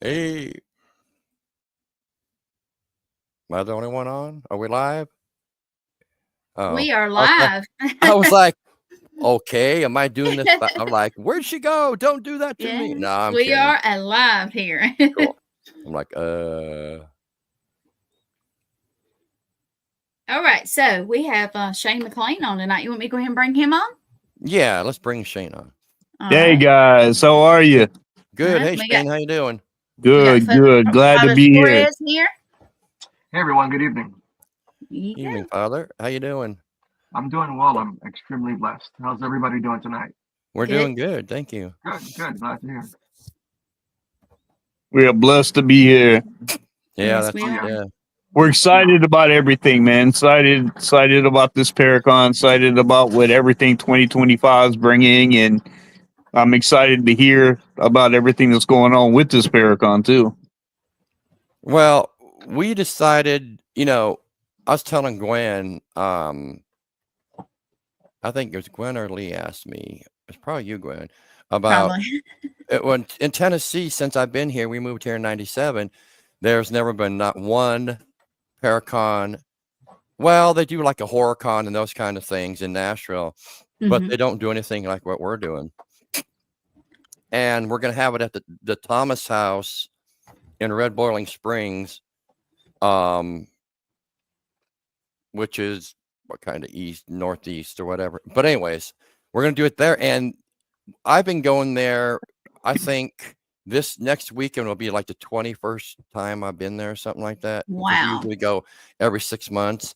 Hey, am I the only one on? Are we live? Oh, We are I was like, live. I was like, okay, am I doing this? I'm like, where'd she go? Don't do that to me. No, Yes, I'm we kidding. are alive here. Cool. I'm like, All right, so we have Shane McLain on tonight. You want me to go ahead and bring him on? yeah, let's bring Shane on. All Hey right. guys, how are you? Good. Hey, We got Shane, how you doing? Good, good. Glad to Father be here. Torres here. Hey everyone, good evening. Evening, Father. How you doing? I'm doing well. I'm extremely blessed. How's everybody doing tonight? We're Good. doing good. Thank you. Good. Glad to hear. We are blessed to be here. Yeah, Yes, that's we are. yeah. We're excited about everything, man. Excited about this Paracon. Excited about what everything 2025 is bringing, and I'm excited to hear about everything that's going on with this Paracon too. Well, we decided, I was telling Gwen, I think it was Gwen or Lee asked me, it's probably you, Gwen, about Probably. when in Tennessee, since I've been here, we moved here in 97, there's never been not one Paracon. Well, they do like a horror con and those kind of things in Nashville, but Mhm. they don't do anything like what we're doing. And we're going to have it at the Thomas House in Red Boiling Springs, which is what kind of northeast or whatever. But anyways, we're going to do it there. And I've been going there. I think this next weekend will be like the 21st time I've been there, something like that. Because we Wow. usually go every 6 months.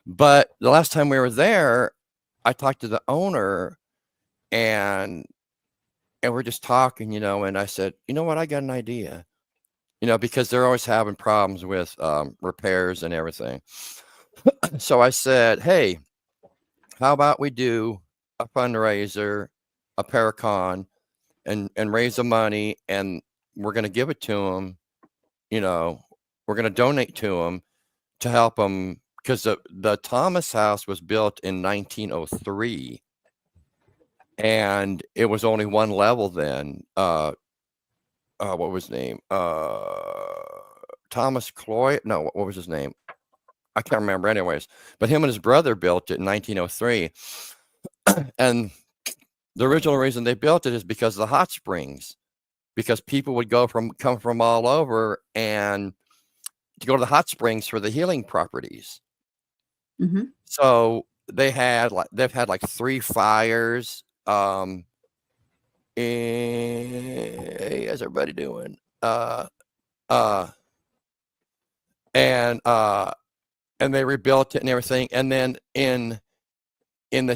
But the last time we were there, I talked to the owner and we're just talking, and I said, you know what, I got an idea, because they're always having problems with repairs and everything. So I said, hey, how about we do a fundraiser, a Paracon, and raise the money, and we're going to give it to them. We're going to donate to them to help them, because the Thomas House was built in 1903, and it was only one level then. What was his name? Thomas Cloyd? No, what was his name? I can't remember. Anyways, but him and his brother built it in 1903, and the original reason they built it is because of the hot springs, because people would come from all over and to go to the hot springs for the healing properties. Mhm. So they've had like 3 fires. Hey, how's everybody doing? And they rebuilt it and everything. And then in the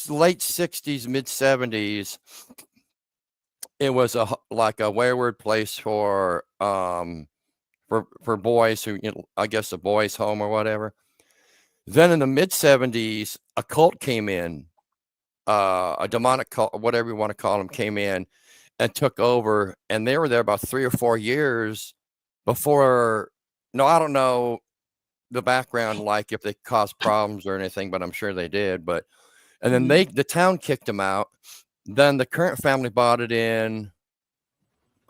late 60s, mid 70s, it was like a wayward place for boys who, I guess a boys' home or whatever. Then in the mid 70s, a cult came in, a demonic cult, whatever you want to call them, came in and took over, and they were there about 3 or 4 years before. No, I don't know the background, like if they caused problems or anything, but I'm sure they did. But and then the town kicked them out. Then the current family bought it in,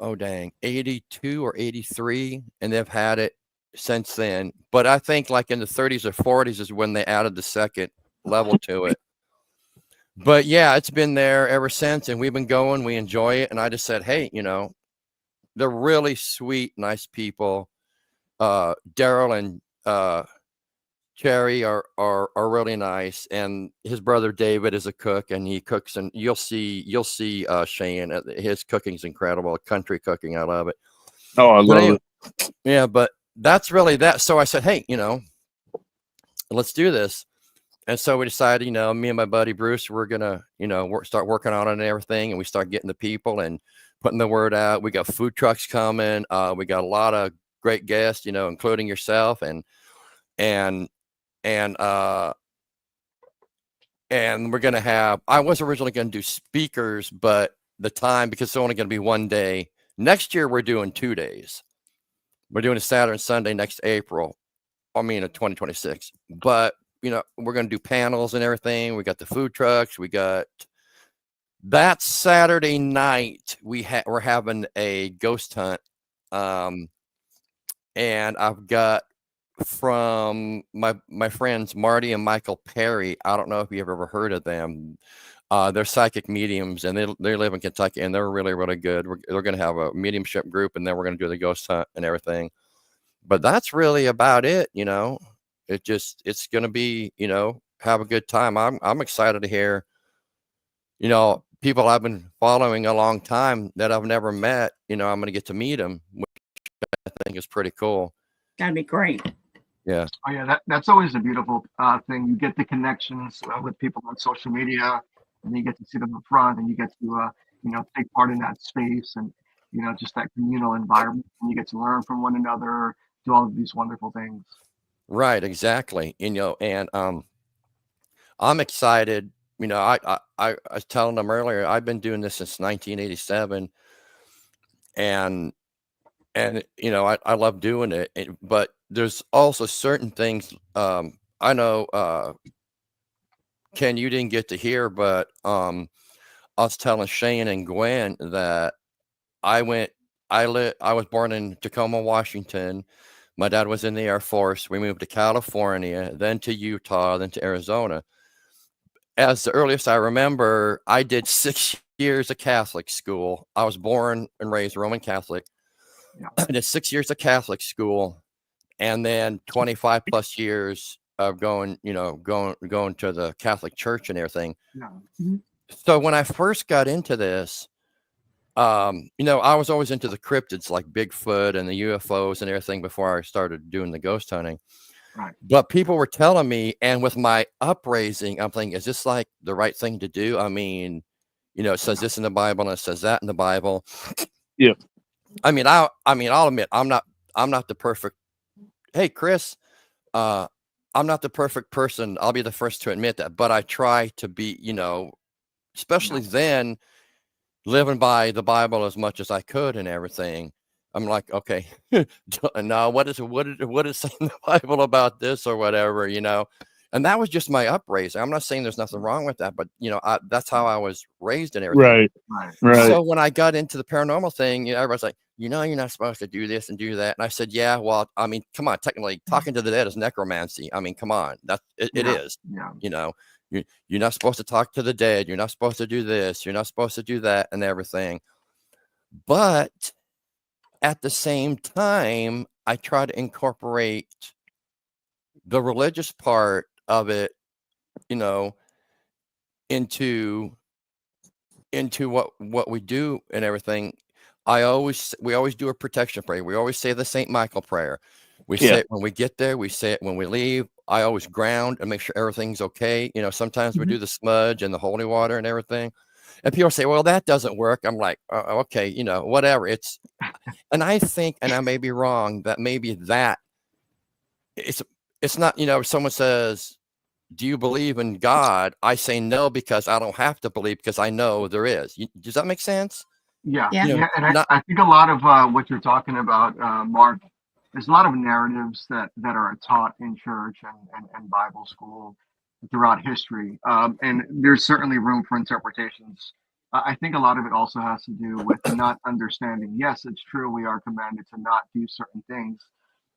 82 or 83, and they've had it since then. But I think like in the 30s or 40s is when they added the second level to it. But yeah, it's been there ever since, and we've been going. We enjoy it, and I just said, hey, they're really sweet, nice people. Daryl and Cherry are really nice, and his brother David is a cook, and he cooks, and you'll see Shane. His cooking's incredible, country cooking. I love it. Oh, I love it. Yeah, but that's really that. So I said, hey, let's do this. And so we decided, me and my buddy Bruce, we're gonna, start working on it and everything, and we start getting the people and putting the word out. We got food trucks coming. We got a lot of great guests, including yourself, and and we're gonna have. I was originally gonna do speakers, but the time, because it's only gonna be one day. Next year we're doing 2 days. We're doing a Saturday and Sunday next April. I mean, 2026. But we're gonna do panels and everything. We got the food trucks. We got that Saturday night. We're having a ghost hunt And I've got from my friends Marty and Michael Perry. I don't know if you've ever heard of them. They're psychic mediums, and they live in Kentucky, and they're really, really good. They're going to have a mediumship group, and then we're going to do the ghost hunt and everything. But that's really about it, you know. It's going to be, you know, have a good time. I'm excited to hear, you know, people I've been following a long time that I've never met. You know, I'm going to get to meet them, which I think is pretty cool. That'd be great. Yeah. Oh yeah, that's always a beautiful thing. You get the connections with people on social media, and you get to see them up front, and you get to you know, take part in that space, and you know, just that communal environment, and you get to learn from one another, do all of these wonderful things. Right, exactly. You know, and I'm excited. You know, I was telling them earlier, I've been doing this since 1987, and you know, I love doing it. But there's also certain things. I know, Ken, you didn't get to hear, but I was telling Shane and Gwen that I was born in Tacoma, Washington. My dad was in the Air Force. We moved to California, then to Utah, then to Arizona. As the earliest I remember, I did 6 years of Catholic school. I was born and raised Roman Catholic. Yeah. I did 6 years of Catholic school, and then 25 plus years of going to the Catholic Church and everything. Yeah. So when I first got into this, you know, I was always into the cryptids like Bigfoot and the UFOs and everything before I started doing the ghost hunting. Right. But people were telling me, and with my upraising, I'm thinking, is this like the right thing to do? I mean, you know, it says this in the Bible and it says that in the Bible. Yeah. I mean, I'll admit I'm not the perfect. Hey, Chris, I'm not the perfect person. I'll be the first to admit that, but I try to be, you know, especially then, living by the Bible as much as I could and everything. I'm like, okay, now what is saying in the Bible about this or whatever, you know? And that was just my upraising. I'm not saying there's nothing wrong with that, but you know, that's how I was raised and everything. Right. So when I got into the paranormal thing, you know, everybody's like, you know, you're not supposed to do this and do that. And I said, yeah, well, I mean, come on, technically talking to the dead is necromancy. I mean, come on, it is, Yeah. you know, you're not supposed to talk to the dead. You're not supposed to do this. You're not supposed to do that and everything. But at the same time, I try to incorporate the religious part of it, you know, into what we do and everything. We always do a protection prayer. We always say the St. Michael prayer. We say it when we get there. We say it when we leave. I always ground and make sure everything's okay. You know, sometimes we do the smudge and the holy water and everything. And people say, well, that doesn't work. I'm like, okay, you know, whatever. And I think, and I may be wrong, that maybe that it's not, you know, if someone says, do you believe in God? I say no, because I don't have to believe, because I know there is. Does that make sense? Yeah. Yeah. You know, And I think a lot of what you're talking about, Mark, there's a lot of narratives that are taught in church and Bible school throughout history. And there's certainly room for interpretations. I think a lot of it also has to do with not understanding. Yes, it's true, we are commanded to not do certain things,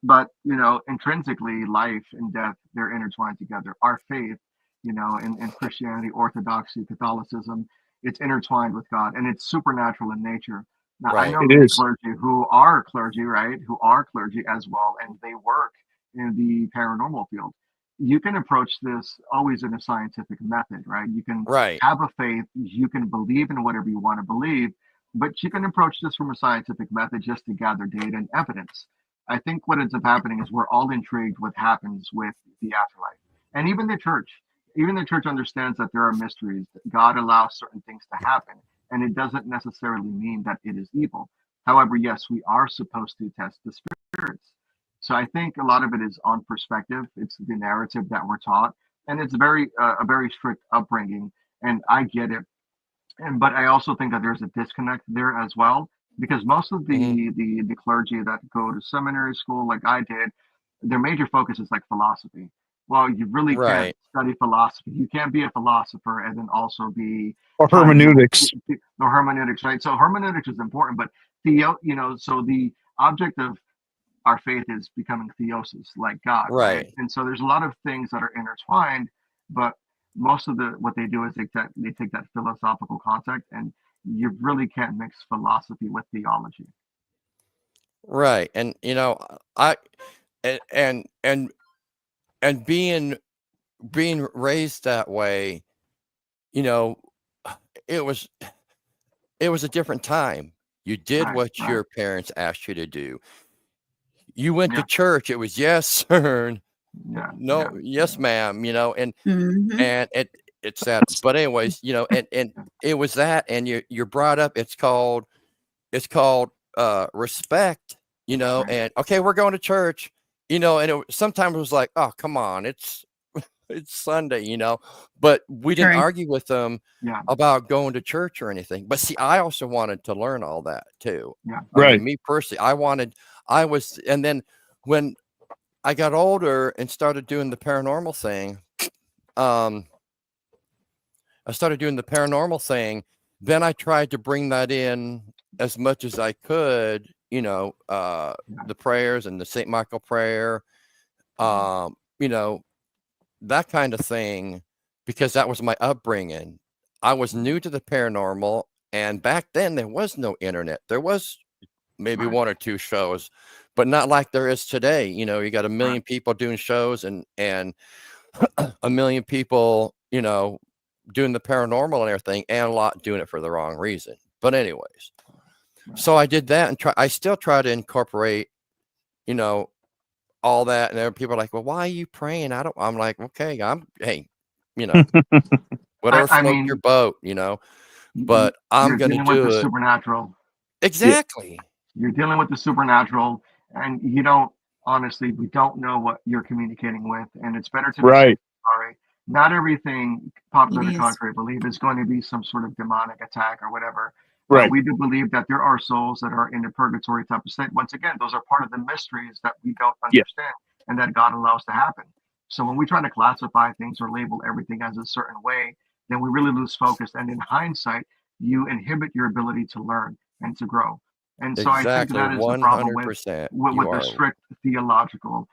but you know, intrinsically, life and death, they're intertwined together. Our faith, you know, in Christianity, Orthodoxy, Catholicism, it's intertwined with God, and it's supernatural in nature. Now, I right. know It many is. clergy who are clergy, right? Who are clergy as well, and they work in the paranormal field. You can approach this always in a scientific method, right? You can Right. have a faith, you can believe in whatever you want to believe, but you can approach this from a scientific method just to gather data and evidence. I think what ends up happening is we're all intrigued what happens with the afterlife. And even the church understands that there are mysteries, that God allows certain things to happen, and it doesn't necessarily mean that it is evil. However, yes, we are supposed to test the spirits. So I think a lot of it is on perspective. It's the narrative that we're taught, and it's a very strict upbringing, and I get it. And but I also think that there's a disconnect there as well, because most of the clergy that go to seminary school, like I did, their major focus is like philosophy. Well, you really can't Right. study philosophy. You can't be a philosopher and then also be Or trying hermeneutics. to no hermeneutics, right? So hermeneutics is important, but the you know, so the object of our faith is becoming theosis, like God, Right. And so there's a lot of things that are intertwined, but most of what they do is they take that philosophical concept, and you really can't mix philosophy with theology. Right. And I and being raised that way, it was a different time. You did Right, what right. your parents asked you to do. You went Yeah. to church. It was yes, sir. Yeah. No, yeah, yes, ma'am. And Mhm. it's sad. But anyways, and it was that, and you're brought up. It's called respect. Right. And okay, we're going to church. And sometimes it was like, oh, come on, it's Sunday, but we didn't True. argue with them Yeah. about going to church or anything. But see, I also wanted to learn all that too. Yeah. I Right. mean, me personally, and then when I got older and started doing the paranormal thing, then I tried to bring that in as much as I could, the prayers and the St. Michael prayer, that kind of thing, because that was my upbringing. I was new to the paranormal, and back then there was no internet. There was maybe Right. one or two shows, but not like there is today. You got a million Right. people doing shows and a million people, doing the paranormal and everything, and a lot doing it for the wrong reason. But anyways, so I did that, and I still try to incorporate, all that. And there are people are like, well, why are you praying? I'm like, okay, hey, whatever I floats your mean, boat, but I'm you're going to dealing with do the it. supernatural. Exactly. You're dealing with the supernatural, and you don't honestly. We don't know what you're communicating with, and it's better to be Right. sorry. Not everything popular It to is. contrary belief is going to be some sort of demonic attack or whatever. Right. But we do believe that there are souls that are in the purgatory type of state. Once again, those are part of the mysteries that we don't Yeah. understand and that God allows to happen. So when we try to classify things or label everything as a certain way, then we really lose focus. And in hindsight, you inhibit your ability to learn and to grow. And so I think Exactly. that is the problem with 100%. You a are. strict theological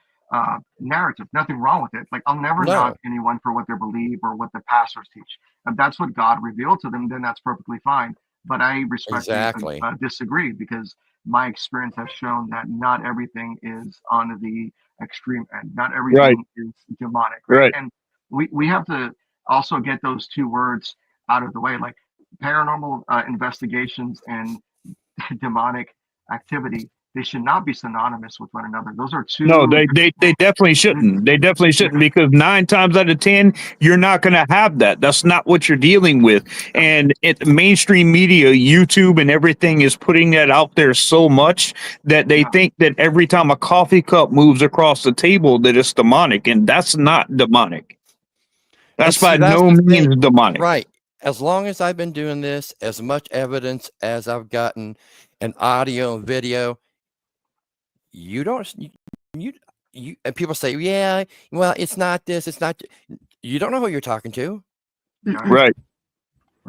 narrative. Nothing wrong with it. Like I'll never No. knock anyone for what they believe or what the pastors teach. If that's what God revealed to them, then that's perfectly fine. But I respectfully Exactly. disagree, because my experience has shown that not everything is on the extreme end. Not everything is demonic. Right. And we have to also get those two words out of the way. Like paranormal investigations and demonic activity, they should not be synonymous with one another. Those are two. No, they definitely shouldn't. They definitely shouldn't, because 9 times out of 10, you're not going to have that. That's not what you're dealing with. And mainstream media, YouTube and everything is putting that out there so much that they think that every time a coffee cup moves across the table that it's demonic, and that's not demonic. That's by no means demonic. Right. As long as I've been doing this, as much evidence as I've gotten, and audio and video, you don't, you, and people say, yeah, well, it's not this, it's not, you don't know who you're talking to. Right.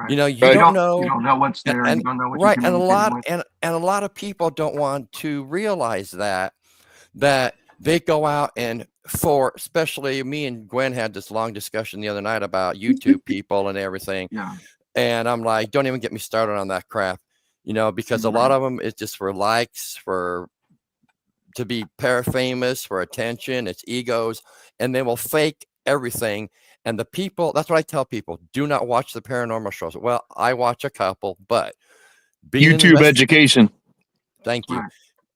You Right. don't know. You don't know what's there. And, you don't know what right. you're And communicating with. a lot of people don't want to realize that they go out and especially me and Gwen had this long discussion the other night about YouTube people and everything. Yeah. And I'm like, don't even get me started on that crap, because a lot of them is just for likes, to be famous, for attention, it's egos, and they will fake everything. And the people, that's what I tell people, do not watch the paranormal shows. Well, I watch a couple, but YouTube education. Thank you.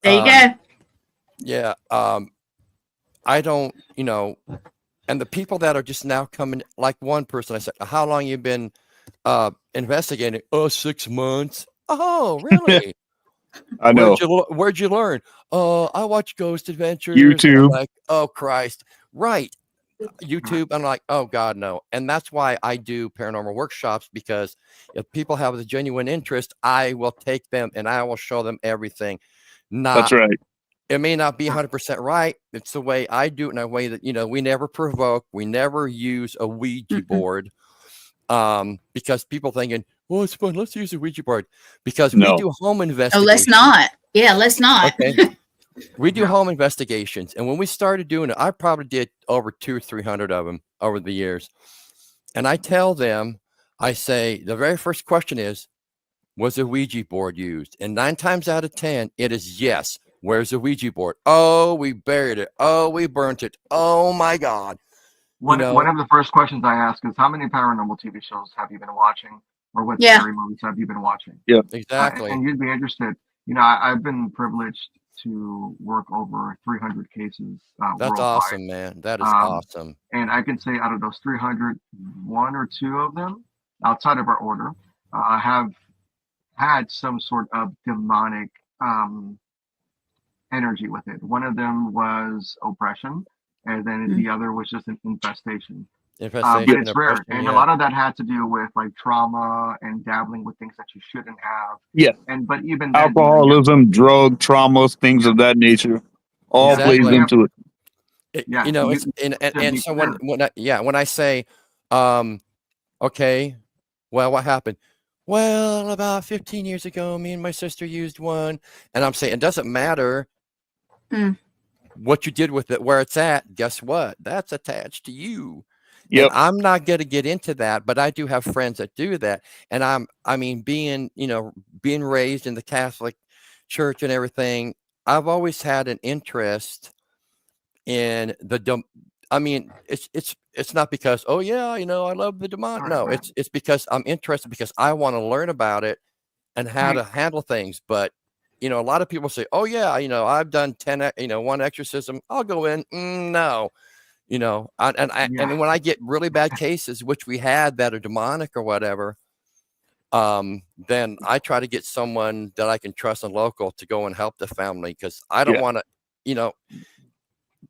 There you go. Yeah. I don't, and the people that are just now coming, like one person, I said, how long you been investigating? Oh, 6 months. Oh, really? I know. Where'd you learn? I watch Ghost Adventures. YouTube. I'm like, oh Christ. Right. YouTube. I'm like, oh God, no. And that's why I do paranormal workshops, because if people have a genuine interest, I will take them and I will show them everything. That's right. It may not be 100% right. It's the way I do it, in a way that, we never provoke. We never use a Ouija board. Because people thinking, oh, it's fun, let's use a Ouija board, because we do home Oh, investigations. let's not. Yeah, let's not. Okay. We do Yeah. home investigations. And when we started doing it, I probably did over 200 or 300 of them over the years. And I tell them, I say, the very first question is, was a Ouija board used? And 9 times out of 10, it is yes. Where's the Ouija board? Oh, we buried it. Oh, we burnt it. Oh my God. One know- of the first questions I ask is, how many paranormal TV shows have you been watching, or what Yeah. scary movies have you been watching? Exactly. And you'd be interested. You know, I've been privileged to work over 300 cases That's worldwide. awesome, man. That is Um, awesome. And I can say out of those 300, 1 or 2 of them, outside of our order, have had some sort of demonic energy with it. One of them was oppression, and then the other was just an infestation. But Infestation, it's rare, oppression, and a yeah. lot of that had to do with like trauma and dabbling with things that you shouldn't have. Yeah. And but even then, Alcoholism, drug, traumas, things of that nature, all Exactly. plays into it. Yeah, You know, you- it's and to be so clear. when I say, okay, well, what happened? Well, about 15 years ago, me and my sister used one, and I'm saying it doesn't matter Mm. what you did with it, where it's at. Guess what? That's attached to you. Yep. And I'm not going to get into that, but I do have friends that do that. And I mean, being raised in the Catholic Church and everything, I've always had an interest in I mean, it's not because, oh yeah, I love the demon. Right, No, right. it's because I'm interested because I want to learn about it and how to handle things. But a lot of people say, oh yeah, I've done 10, one exorcism. I'll go in. No, and then when I get really bad cases, which we had that are demonic or whatever, then I try to get someone that I can trust and local to go and help the family, because I don't want to,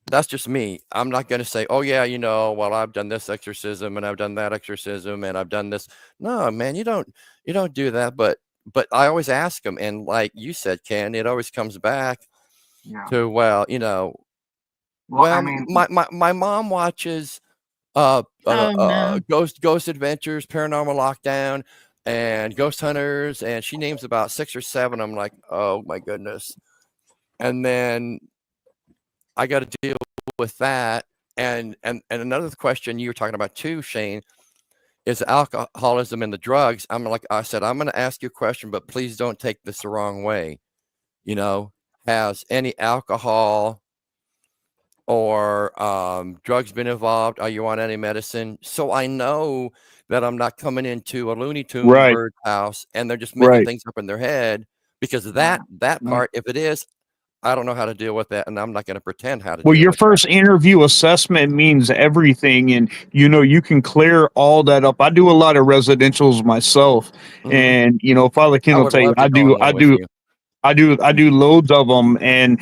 that's just me. I'm not going to say, oh yeah, well, I've done this exorcism and I've done that exorcism and I've done this. No, man, you don't do that. But I always ask them, and like you said, Ken, it always comes back to, well, I mean, my mom watches Oh, no. Ghost Adventures, Paranormal Lockdown, and Ghost Hunters, and she names about 6 or 7. I'm like, oh my goodness. And then I got to deal with that. And another question you were talking about too, Shane, is alcoholism and the drugs. I said, I'm going to ask you a question, but please don't take this the wrong way. Has any alcohol or drugs been involved? Are you on any medicine? So I know that I'm not coming into a Looney Tunes bird house and they're just making things up in their head, because that part, if it is, I don't know how to deal with that, and I'm not going to pretend how to deal Your with first interview assessment means everything, and you can clear all that up. I do a lot of residentials myself, and Father Ken I will would tell you, love to go on one with you. I do loads of them, and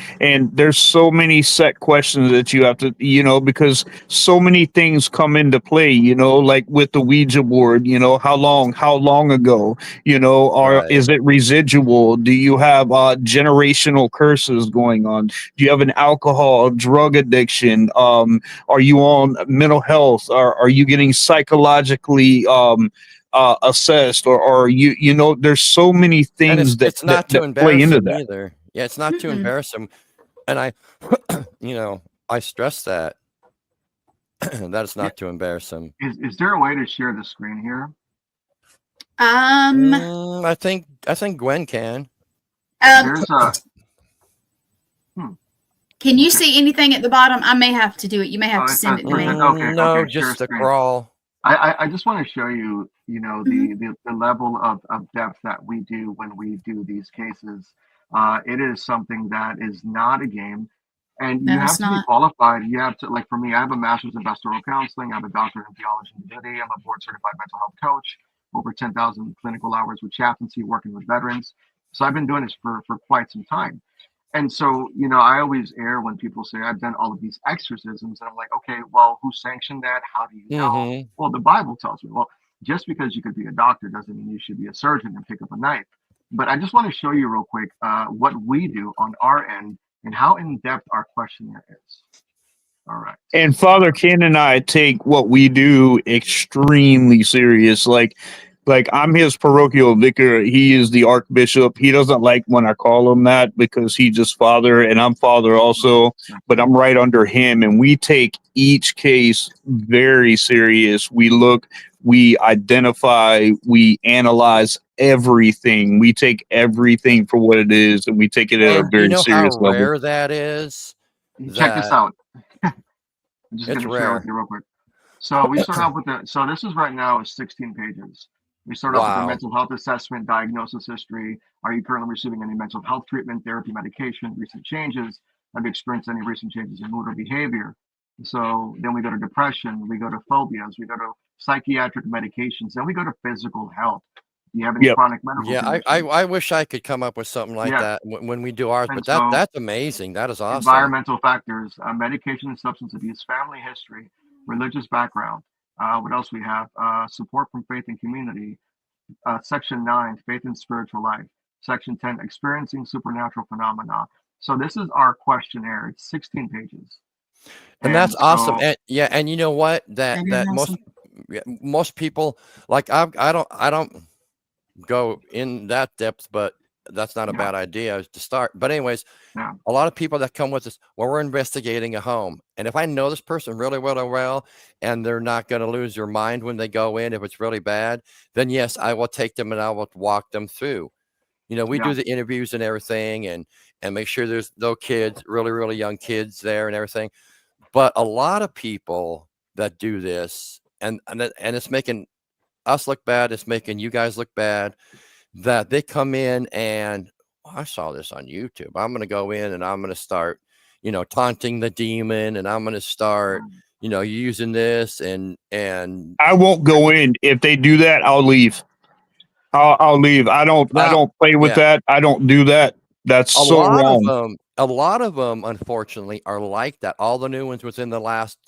there's so many set questions that you have to, because so many things come into play, like with the Ouija board, how long ago, Right. is it residual? Do you have generational curses going on? Do you have an alcohol, drug addiction? Are you on mental health? Are you getting psychologically assessed, or there's so many And things it's not to that play embarrass into them that. either. Yeah, it's not to embarrass them. And I, I stress that that it's not to embarrass them. Is there a way to share the screen here? I think Gwen can. There's a. Can you see anything at the bottom? I may have to do it. You may have to send it to me. No, just the crawl. I just want to show you, the level of depth that we do when we do these cases. It is something that is not a game, and you have to be qualified. You have to, like for me, I have a master's in pastoral counseling. I have a doctorate in theology and divinity. I'm a board certified mental health coach, over 10,000 clinical hours with chaplaincy, working with veterans. So I've been doing this for quite some time. And so, I always err when people say I've done all of these exorcisms, and I'm like, okay, well, who sanctioned that? How do you know? Well, the Bible tells me. Well, just because you could be a doctor doesn't mean you should be a surgeon and pick up a knife. But I just want to show you real quick what we do on our end and how in depth our questionnaire is. All right. And Father Ken and I take what we do extremely serious. Like, Like, I'm his parochial vicar. He is the archbishop. He doesn't like when I call him that because he's just father, and I'm father also. But I'm right under him, and we take each case very serious. We look, we identify, we analyze everything. We take everything for what it is, and we take it at a And you very know how serious level. rare that is? Check this That out. I'm just it's going to share rare. with you real quick. So we start off with so this is right now is 16 pages. We start off with the Wow. mental health assessment, diagnosis history. Are you currently receiving any mental health treatment, therapy, medication, recent changes? Have you experienced any recent changes in mood or behavior? So then we go to depression, we go to phobias, we go to psychiatric medications, then we go to physical health. Do you have any Yep. chronic medical Yeah, conditions? I wish I could come up with something like Yeah. that when we do ours, And but so that's amazing. That is awesome. environmental factors, medication and substance abuse, family history, religious background. What else we have? Support from faith and community. Section 9, faith and spiritual life. Section 10, experiencing supernatural phenomena. So this is our questionnaire. It's 16 pages. And that's so, awesome. And yeah, and you know what? That is awesome. Most people like I don't go in that depth, but that's not a Yeah. bad idea to start. But anyways, Yeah. a lot of people that come with us, well, we're investigating a home. And if I know this person really, really well, and they're not going to lose their mind when they go in, if it's really bad, then yes, I will take them and I will walk them through. You know, we Yeah. do the interviews and everything and make sure there's no kids, really, really young kids there and everything. But a lot of people that do this and it's making us look bad, it's making you guys look bad, that they come in and I saw this on YouTube. I'm going to go in and I'm going to start, taunting the demon, and I'm going to start, using this and I won't go in. If they do that, I'll leave. I'll leave. I don't play with that. I don't do that. That's so wrong. A lot of them, unfortunately, are like that. All the new ones within the last,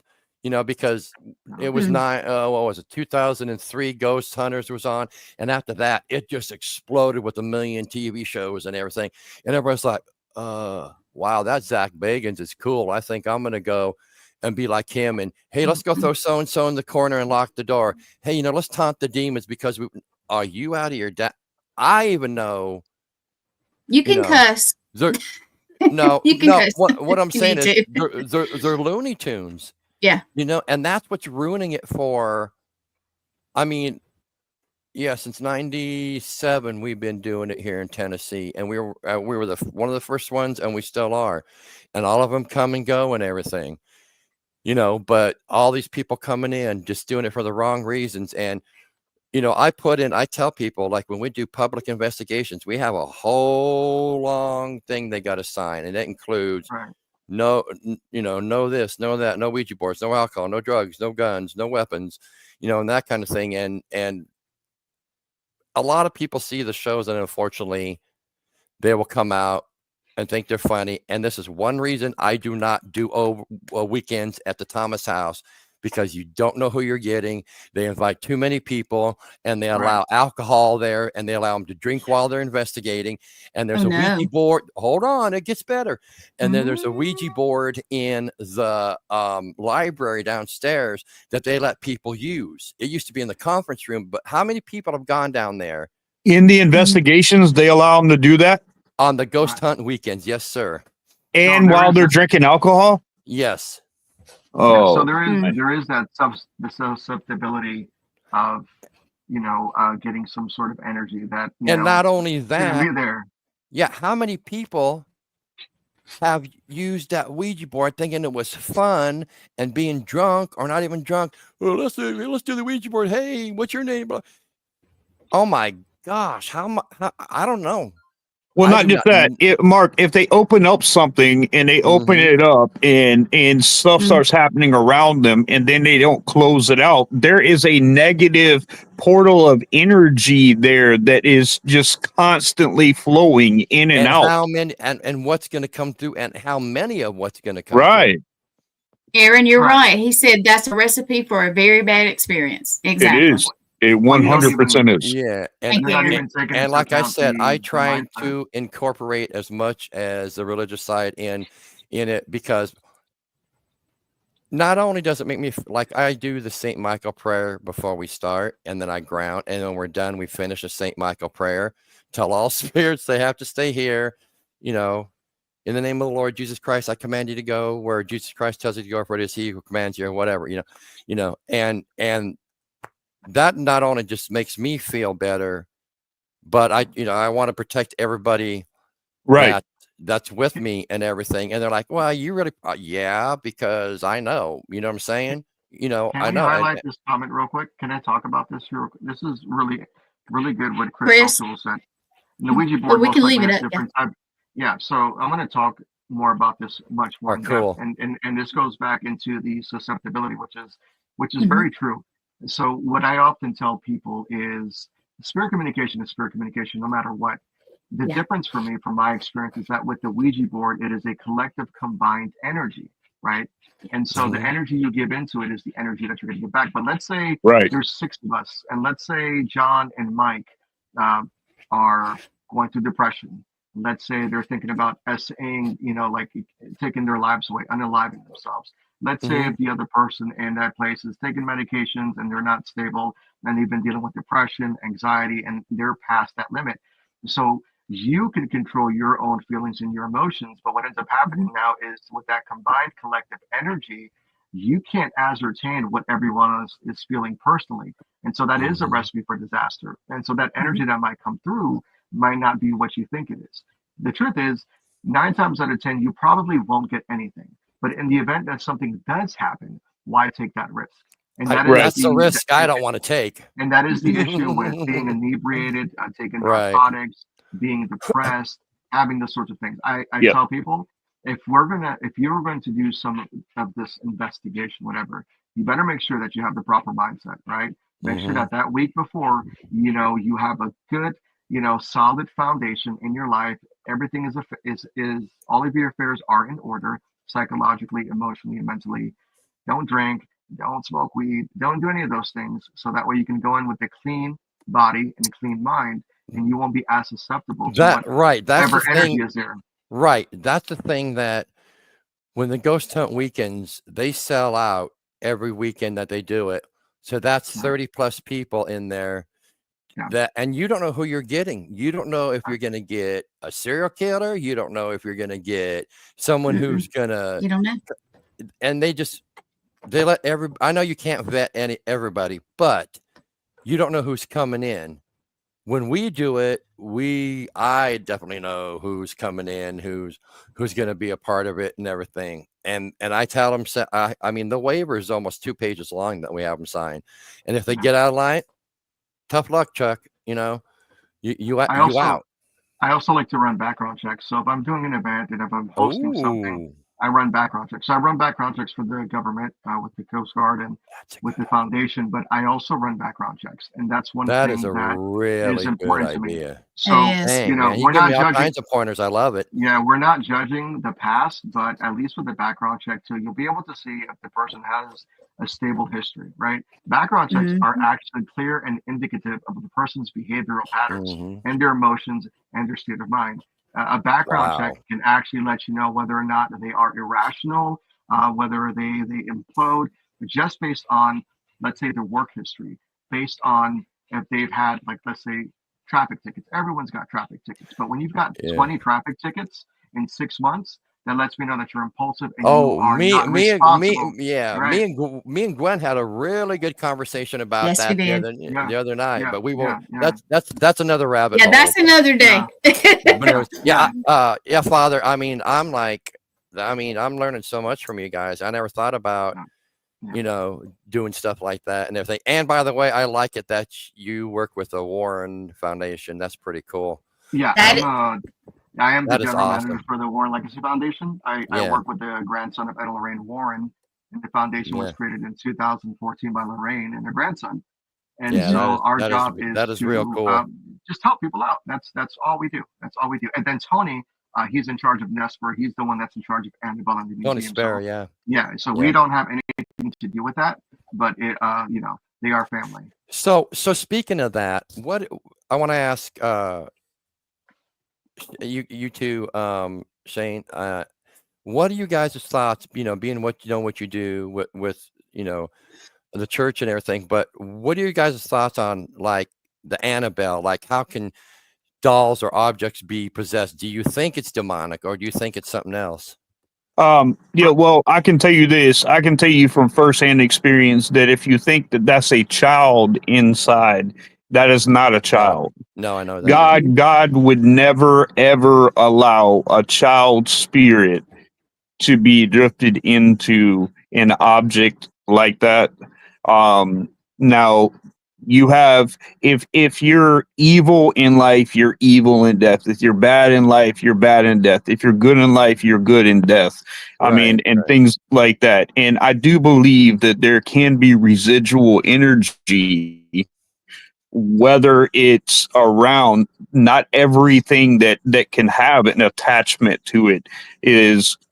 because it was 2003 Ghost Hunters was on, and after that, it just exploded with a million TV shows and everything, and everyone's like, wow, that Zach Bagans is cool. I think I'm gonna go and be like him. And hey, let's go throw so and so in the corner and lock the door. Hey, let's taunt the demons because are you out of your I even know. You can cuss. No, you can cuss. What I'm saying is to. they're Looney Tunes. Yeah. And that's what's ruining it for. I mean, yeah, since '97 we've been doing it here in Tennessee, and we were one of the first ones, and we still are, and all of them come and go and everything, But all these people coming in just doing it for the wrong reasons, and I tell people, like, when we do public investigations, we have a whole long thing they got to sign, and it includes no this, no that, no Ouija boards, no alcohol, no drugs, no guns, no weapons, and that kind of thing. And a lot of people see the shows, and unfortunately, they will come out and think they're funny. And this is one reason I do not do weekends at the Thomas House, because you don't know who you're getting. They invite too many people, and they allow alcohol there, and they allow them to drink while they're investigating. And there's Ouija board. Hold on, it gets better. And then there's a Ouija board in the library downstairs that they let people use. It used to be in the conference room, but how many people have gone down there? In the investigations, they allow them to do that? On the ghost hunt weekends, yes, sir. And while they're drinking alcohol? Yes. Oh, so there is that the susceptibility of getting some sort of energy that not only that, be there. Yeah, how many people have used that Ouija board thinking it was fun and being drunk or not even drunk? Well, let's do the Ouija board. Hey, what's your name? Oh my gosh, how I don't know. Well, not just that, Mark. If they open up something and they open it up and stuff starts happening around them, and then they don't close it out, there is a negative portal of energy there that is just constantly flowing in and out. How many and what's going to come through, and how many of what's going to come through. Aaron, you're right. He said that's a recipe for a very bad experience. Exactly. It is. It 100% is. Yeah, and like I said, I try to incorporate as much as the religious side in it, because not only does it make me like I do the St. Michael prayer before we start, and then I ground, and when we're done, we finish the St. Michael prayer. Tell all spirits they have to stay here. You know, in the name of the Lord Jesus Christ, I command you to go where Jesus Christ tells you to go. For it is He who commands you, or whatever. And that not only just makes me feel better, but I want to protect everybody Right. that's with me and everything. And they're like, well, you really, yeah, because I know, you know what I'm saying? Can I we know. highlight this comment real quick? Can I talk about this? This is really, really good what Chris Chris, also said. The Ouija board we most can leave likely it has up. Yeah. different type. Yeah, so I'm going to talk more about this much more in cool. depth, and this goes back into the susceptibility, which is Mhm. very true. So what I often tell people is spirit communication is spirit communication, no matter what. The Yeah. difference for me, from my experience, is that with the Ouija board, it is a collective combined energy, right? And so the Mhm. energy you give into it is the energy that you're going to get back. But let's say Right. there's 6 of us, and let's say John and Mike are going through depression. Let's say they're thinking about essaying, like taking their lives away, unaliving themselves. Let's say Mhm. if the other person in that place is taking medications and they're not stable, and they've been dealing with depression, anxiety, and they're past that limit. So you can control your own feelings and your emotions, but what ends up happening now is with that combined collective energy, you can't ascertain what everyone is feeling personally. And so that is a Mhm. recipe for disaster. And so that energy that might come through might not be what you think it is. The truth is, 9 times out of 10, you probably won't get anything. But in the event that something does happen, why take that risk? And that is Right. That's a risk I don't want to take. and that is the issue with being inebriated, taking Right. narcotics, being depressed, having those sorts of things. I Yep. tell people, if you're going to do some of this investigation, whatever, you better make sure that you have the proper mindset, right? Make sure Mhm. that week before, you have a good, solid foundation in your life. Everything is all of your affairs are in order, psychologically, emotionally, and mentally. Don't drink, don't smoke weed, don't do any of those things. So that way you can go in with a clean body and a clean mind, and you won't be as susceptible to That's the whatever energy thing. is there. Right. That's the thing that when the ghost hunt weekends, they sell out every weekend that they do it. So that's Right. 30 plus people in there Yeah. and you don't know who you're getting. You don't know if you're going to get a serial killer. You don't know if you're going to get someone who's going to, You don't know. and they let I know you can't vet everybody, but you don't know who's coming in. When we do it, I definitely know who's coming in, who's going to be a part of it and everything. And I tell them, I mean, the waiver is almost 2 pages long that we have them sign. And if they Yeah. get out of line, tough luck, Chuck. You out. I also like to run background checks. So if I'm doing an event and if I'm hosting something, Oh, I run background checks. So I run background checks for the government, with the Coast Guard and that's a with good the foundation, but I also run background checks. And that's one That is thing a that is really good important to me. idea. So, It is. Dang, man, you we're give me not all judging. kinds of pointers. I love it. Yeah, we're not judging the past, but at least with the background check too, you'll be able to see if the person has a stable history, right? Background checks Mhm. are actually clear and indicative of the person's behavioral patterns Mhm. and their emotions and their state of mind. A background check Wow. can actually let you know whether or not they are irrational, whether they implode, just based on, let's say, their work history, based on if they've had, like, let's say, traffic tickets. Everyone's got traffic tickets, but when you've got Yeah. 20 traffic tickets in 6 months, that lets me know that you're impulsive and you Oh, are not responsible. Right? me and Gwen had a really good conversation about Yes, we that did. Yeah, the other night, yeah, but we won't. yeah, yeah, That's another rabbit Yeah, hole. that's another day. But anyways, yeah, yeah, Father. I mean, I'm learning so much from you guys. I never thought about, yeah. doing stuff like that and everything. And by the way, I like it that you work with the Warren Foundation. That's pretty cool. Yeah, That I am the That is general manager awesome. for the Warren Legacy Foundation. I Yeah, work with the grandson of Etta Lorraine Warren, and the foundation was yeah, created in 2014 by Lorraine and her grandson. And yeah. Mhm. so our job That is is real to cool. just help people out. That's all we do. That's all we do. And then Tony, he's in charge of NESPR. He's the one that's in charge of Annabelle and the Tony museum. Spare, So yeah, yeah, so yeah. we don't have anything to do with that, but they are family. So speaking of that, what I want to ask you two, Shane, what are you guys' thoughts? You know, being what you do with the church and everything. But what are you guys' thoughts on like the Annabelle? Like, how can dolls or objects be possessed? Do you think it's demonic, or do you think it's something else? Yeah, well, I can tell you this. I can tell you from firsthand experience that if you think that that's a child inside, that is not a child. No, I know that. Yeah. God would never ever allow a child's spirit to be drifted into an object like that. Now you have, if you're evil in life, you're evil in death. If you're bad in life, you're bad in death. If you're good in life, you're good in death. I mean, and things like that. And I do believe that there can be residual energy, whether it's around. Not everything that can have an attachment to it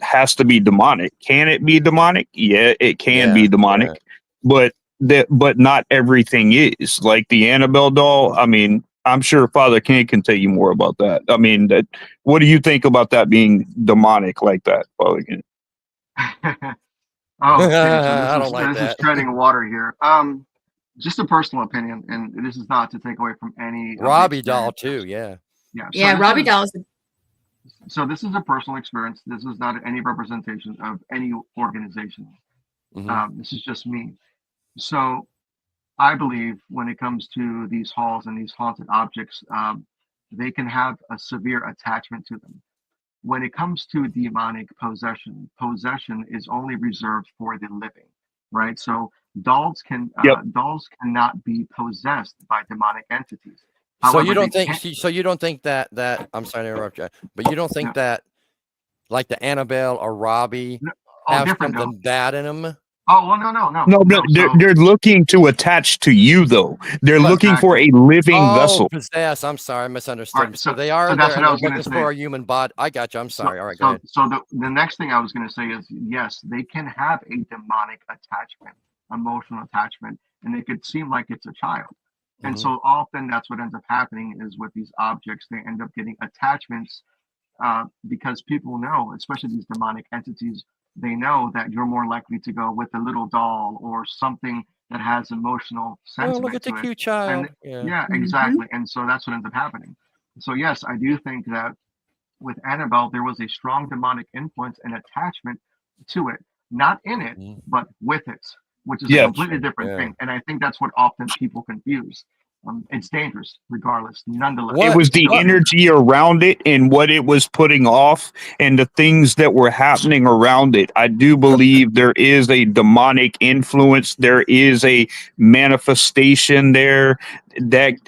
has to be demonic. Can it be demonic? Yeah, it can be demonic, but not everything is. Like the Annabelle doll, I mean, I'm sure Father Ken can tell you more about that. I mean, what do you think about that being demonic like that, Father Ken? Oh, okay. So I don't like this that. is treading water here. Just a personal opinion, and this is not to take away from any Robbie doll too. Yeah. Yeah. So Yeah, Robbie doll is So this is a personal experience. This is not any representation of any organization. This is just me. So I believe when it comes to these halls and these haunted objects, they can have a severe attachment to them. When it comes to demonic possession, possession is only reserved for the living, right? So dolls cannot be possessed by demonic entities. So However, you don't they think can- so you don't think that I'm sorry to interrupt you, but you don't think that like the Annabelle or Robbie have different something bad in them? Oh, well, no. No, they're looking to attach to you, though. They're looking for a living vessel. Possess. I'm sorry, I misunderstood. Right, so they so are that's there what I and was they're gonna looking say. for a human body. I got you. I'm sorry. All right, go So, ahead. so the next thing I was going to say is yes, they can have a demonic attachment, emotional attachment, and it could seem like it's a child. And so often that's what ends up happening is with these objects, they end up getting attachments because people know, especially these demonic entities, they know that you're more likely to go with a little doll or something that has emotional Oh, sentiment look at the to it. cute child. And yeah, exactly. And so that's what ends up happening. So yes, I do think that with Annabelle, there was a strong demonic influence and attachment to it, not in it, but with it, which is a completely different thing. And I think that's what often people confuse. It's dangerous, regardless. Nonetheless, It was the energy around it and what it was putting off, and the things that were happening around it. I do believe there is a demonic influence. There is a manifestation there,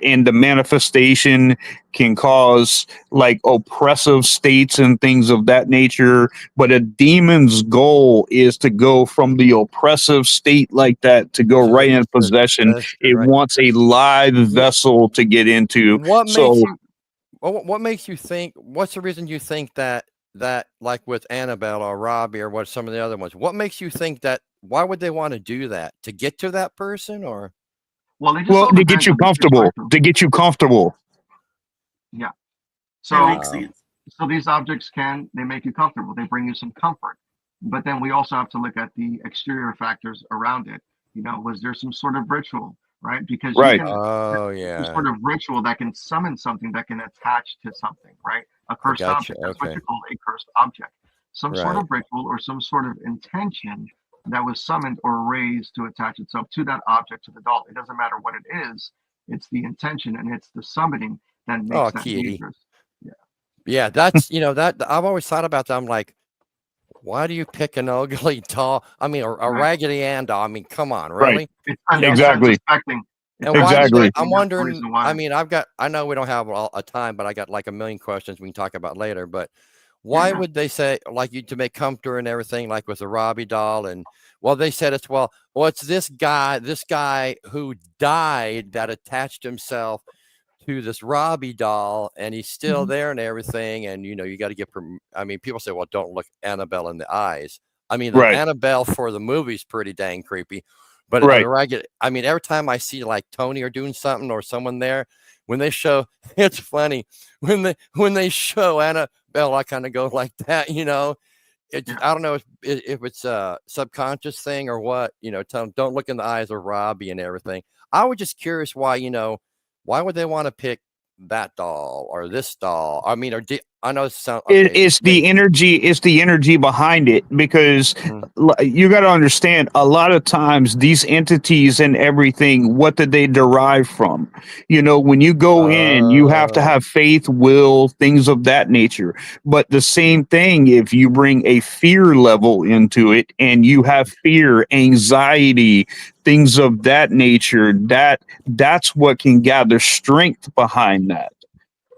and the manifestation can cause like oppressive states and things of that nature. But a demon's goal is to go from the oppressive state like that to go right in possession. It wants a live vessel to get into. What makes you think? What's the reason you think that like with Annabelle or Robbie or what some of the other ones? What makes you think that? Why would they want to do that? To get to that person, or to get you comfortable. To get you comfortable. Yeah. That makes sense. So these objects they make you comfortable. They bring you some comfort. But then we also have to look at the exterior factors around it. You know, was there some sort of ritual, right? Because you can, some sort of ritual that can summon something that can attach to something, right? A cursed object. That's what you call a cursed object. Some sort of ritual or some sort of intention that was summoned or raised to attach itself to that object, to the doll. It doesn't matter what it is. It's the intention and it's the summoning that makes that dangerous. Yeah, that's that I've always thought about that. I'm like, why do you pick an ugly doll? I mean, a Raggedy Ann doll. I mean, come on, really? Exactly. And why I'm wondering. I mean, I know we don't have a time, but I got like a million questions we can talk about later. But why would they say like you to make comfort and everything, like with the Robbie doll? And they said it's it's this guy who died that attached himself to this Robbie doll, and he's still there and everything. And you got to get. I mean, people say, well, don't look Annabelle in the eyes. I mean, the Annabelle for the movie's pretty dang creepy. But I mean, every time I see like Tony or doing something or someone there, when they show, it's funny when they show Annabelle, I kind of go like that, I don't know if it's a subconscious thing or what, tell them don't look in the eyes of Robbie and everything. I was just curious why, why would they want to pick that doll or this doll? I mean, I know it sounds okay. It's the energy. It's the energy behind it, because you got to understand. A lot of times, these entities and everything, what did they derive from? When you go in, you have to have faith, will, things of that nature. But the same thing, if you bring a fear level into it, and you have fear, anxiety, things of that nature, that's what can gather strength behind that.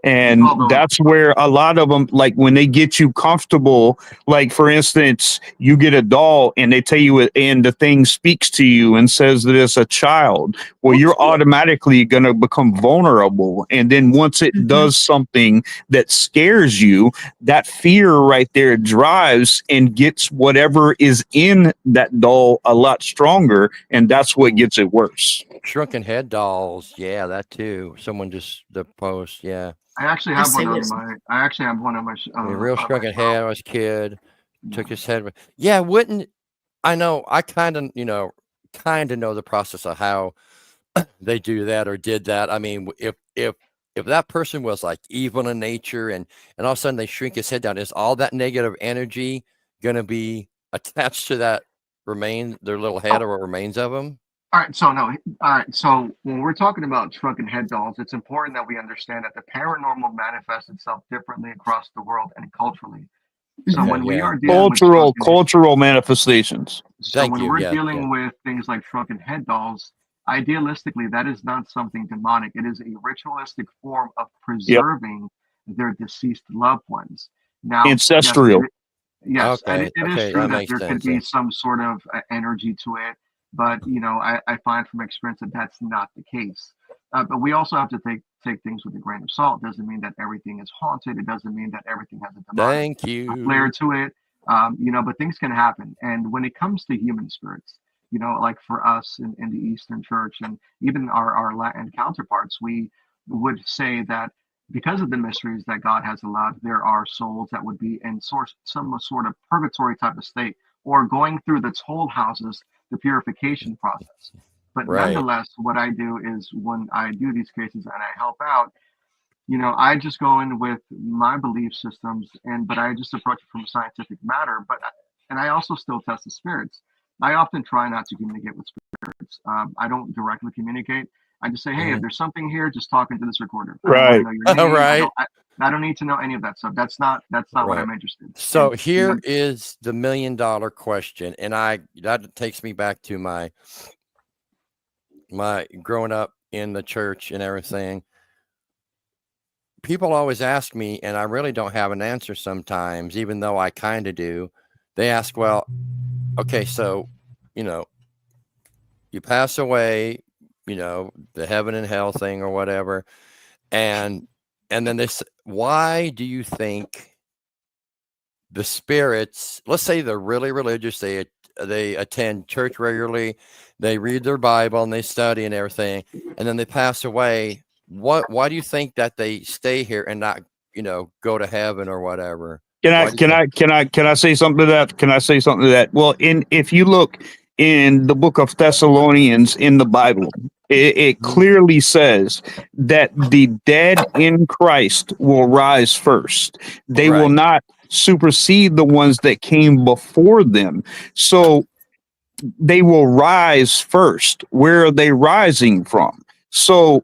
And that's where a lot of them, like when they get you comfortable, like for instance, you get a doll and they tell you, and the thing speaks to you and says that it's a child. Well, you're automatically going to become vulnerable. And then once it does something that scares you, that fear right there drives and gets whatever is in that doll a lot stronger. And that's what gets it worse. Shrunken head dolls. Yeah, that too. Someone just the post. Yeah. I actually have one on my. I actually have one on my. Real shrunken head. I was a kid. Took his head. Yeah, wouldn't I know? I kind of know the process of how they do that or did that. I mean, if that person was like evil in nature, and all of a sudden they shrink his head down, is all that negative energy going to be attached to that their little head or what remains of them? All right, so when we're talking about shrunken head dolls, it's important that we understand that the paranormal manifests itself differently across the world and culturally. So when we are dealing with cultural manifestations. So when we're dealing with things like shrunken head dolls, idealistically, that is not something demonic. It is a ritualistic form of preserving their deceased loved ones. Now, ancestral. Yes, it is true that there could be some sort of energy to it. But I find from experience that that's not the case. But we also have to take things with a grain of salt. It doesn't mean that everything is haunted. It doesn't mean that everything has a demonic flair to it. But things can happen. And when it comes to human spirits, like for us in the Eastern Church and even our Latin counterparts, we would say that because of the mysteries that God has allowed, there are souls that would be in some sort of purgatory type of state, or going through the toll houses, the purification process. But nonetheless, what I do is when I do these cases and I help out, I just go in with my belief systems, but I just approach it from a scientific matter. And I also still test the spirits. I often try not to communicate with spirits. I don't directly communicate. I just say, hey, if there's something here, just talk into this recorder. Right. I don't need to know any of that stuff. That's not what I'm interested in. So here is the $1 million question. And that takes me back to my growing up in the church and everything. People always ask me, and I really don't have an answer sometimes, even though I kind of do. They ask, well, okay, so, you pass away, the heaven and hell thing or whatever. And then why do you think the spirits, let's say they're really religious, they attend church regularly, they read their Bible and they study and everything, and then they pass away. Why do you think that they stay here and not, go to heaven or whatever? Can I say something to that? Well, if you look in the book of Thessalonians in the Bible, it clearly says that the dead in Christ will rise first. They will not supersede the ones that came before them. So they will rise first. Where are they rising from? So,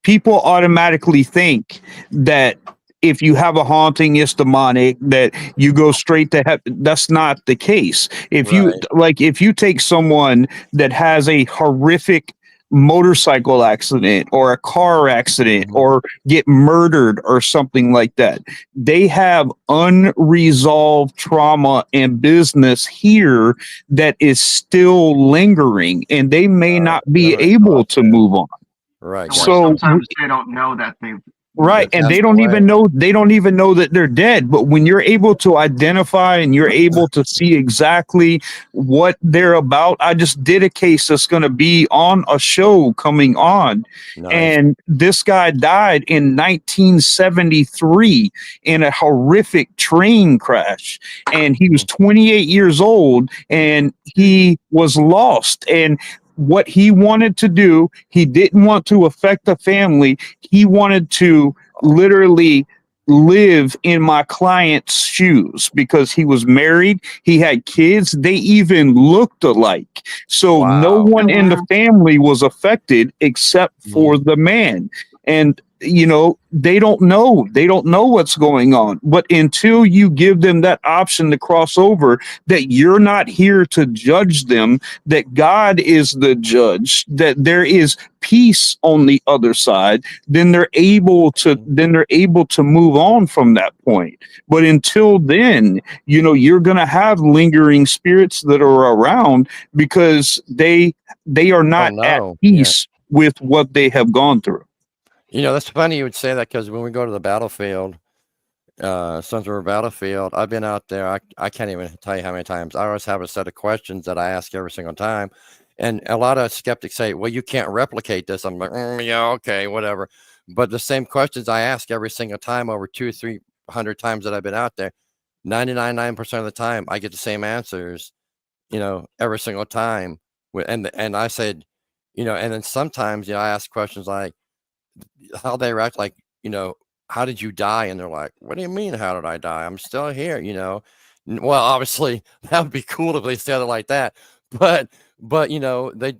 people automatically think that if you have a haunting, it's demonic, that you go straight to heaven. That's not the case. If you take someone that has a horrific motorcycle accident or a car accident or get murdered or something like that, they have unresolved trauma and business here that is still lingering, and they may not be able to move on. Right. So sometimes they don't know that Right. And passed they don't away. even know that they're dead. But when you're able to identify and you're able to see exactly what they're about, I just did a case that's going to be on a show coming on. Nice. And this guy died in 1973 in a horrific train crash. And he was 28 years old and he was lost. And what he wanted to do, he didn't want to affect the family. He wanted to literally live in my client's shoes because he was married, he had kids, they even looked alike. So no Wow. one in the family was affected except for the man. And you know, they don't know what's going on. But until you give them that option to cross over, that you're not here to judge them, that God is the judge, that there is peace on the other side, then they're able to move on from that point. But until then, you know, you're going to have lingering spirits that are around because they are not at peace with what they have gone through. You know, that's funny you would say that because when we go to the battlefield, Sons River Battlefield, I've been out there. I can't even tell you how many times. I always have a set of questions that I ask every single time. And a lot of skeptics say, well, you can't replicate this. I'm like, yeah, okay, whatever. But the same questions I ask every single time over 200 or 300 times that I've been out there, 99% of the time, I get the same answers, you know, every single time. And I said, you know, and then sometimes, you know, I ask questions like, how they react, like, you know, how did you die? And they're like, what do you mean, how did I die? I'm still here, you know. Well, obviously that would be cool if they said it like that, but you know, but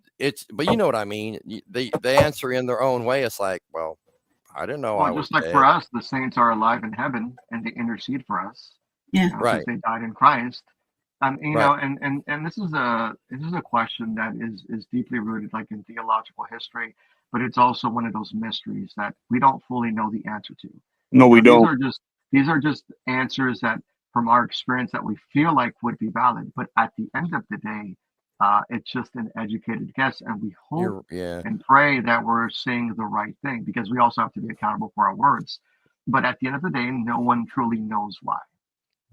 you know what I mean. They answer in their own way. It's like, well, I didn't know. Well, just like dead. for us, the saints are alive in heaven and they intercede for us. Yeah, you know, right. They died in Christ. You know, and this is a question that is deeply rooted, like in theological history, but it's also one of those mysteries that we don't fully know the answer to. No, we don't. These are just answers that, from our experience, that we feel like would be valid, but at the end of the day, it's just an educated guess, and we hope and pray that we're saying the right thing, because we also have to be accountable for our words. But at the end of the day, no one truly knows why.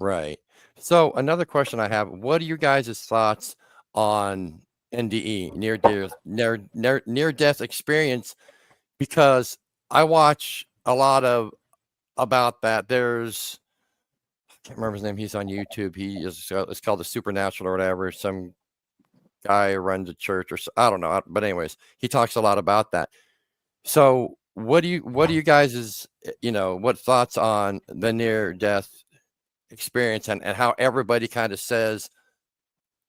Right. So another question I have: what are your guys' thoughts on NDE, near death experience? Because I watch a lot of about that. There's, I can't remember his name. He's on YouTube. It's called The Supernatural or whatever. Some guy runs a church or I don't know. But anyways, he talks a lot about that. So what do you guys' you know, what thoughts on the near death experience and how everybody kind of says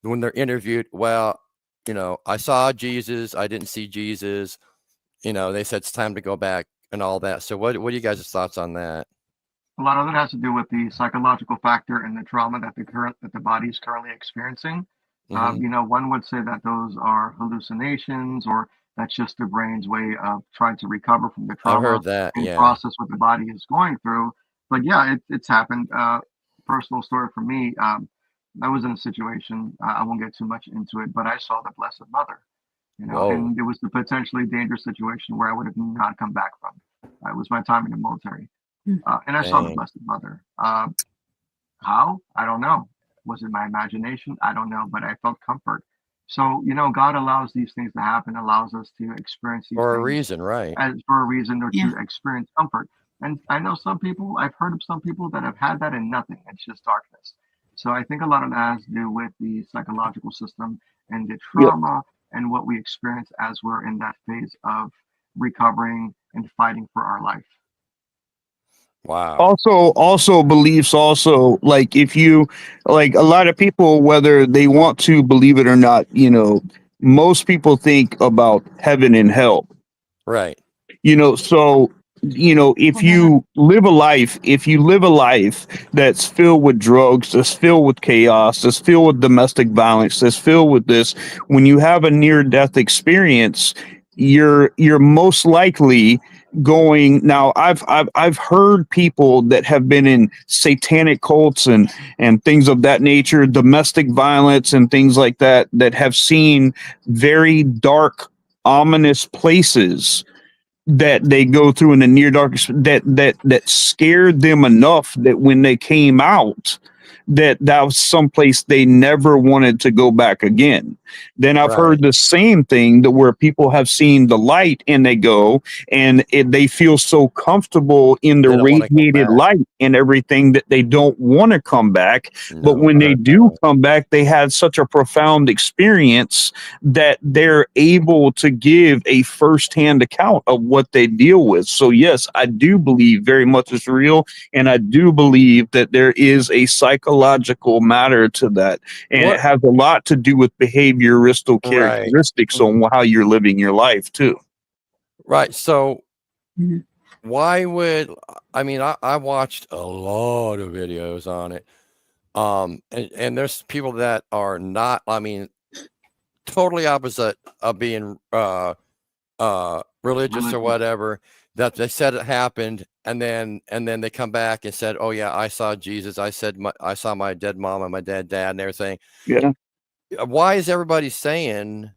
when they're interviewed, well, you know, I saw Jesus, I didn't see Jesus, you know, they said it's time to go back and all that. So what are you guys' thoughts on that? A lot of it has to do with the psychological factor and the trauma that the body is currently experiencing. You know, one would say that those are hallucinations, or that's just the brain's way of trying to recover from the trauma. I've heard that, and process what the body is going through. But yeah, it's happened. Personal story for me. I was in a situation. I won't get too much into it, but I saw the Blessed Mother. You know, Whoa. and it was the potentially dangerous situation where I would have not come back from. It was my time in the military. And I saw the Blessed Mother. How? I don't know. Was it my imagination? I don't know, but I felt comfort. So, you know, God allows these things to happen, allows us to experience these for things a reason, right? For a reason, or to experience comfort. And I know I've heard of some people that have had that and nothing. It's just darkness. So I think a lot of that has to do with the psychological system and the trauma and what we experience as we're in that phase of recovering and fighting for our life. Wow. Also beliefs also, like, if you, like, a lot of people, whether they want to believe it or not, you know, most people think about heaven and hell. Right. You know, so, you know, if you live a life that's filled with drugs, that's filled with chaos, that's filled with domestic violence, that's filled with this, when you have a near death experience, you're most likely going. Now, I've heard people that have been in satanic cults and things of that nature, domestic violence and things like that have seen very dark, ominous places that they go through in the near darkness that scared them enough that when they came out, that was someplace they never wanted to go back again. Then I've Right. heard the same thing that where people have seen the light and they go and they feel so comfortable in the They don't wanna come radiated back. light and everything that they don't want to come back. But No, when I they heard do that. come back, they had such a profound experience that they're able to give a firsthand account of what they deal with. So yes, I do believe very much it's real, and I do believe that there is a psychological matter to that, and it What has a lot to do with behavioristic Right. characteristics on how you're living your life too. Right. So Mhm. why would I mean I watched a lot of videos on it. And there's people that are not, I mean, totally opposite of being religious or Religious. whatever, that they said it happened, and then they come back and said, oh yeah, I saw Jesus, I saw my dead mom and my dead dad and everything. Yeah. Why is everybody saying,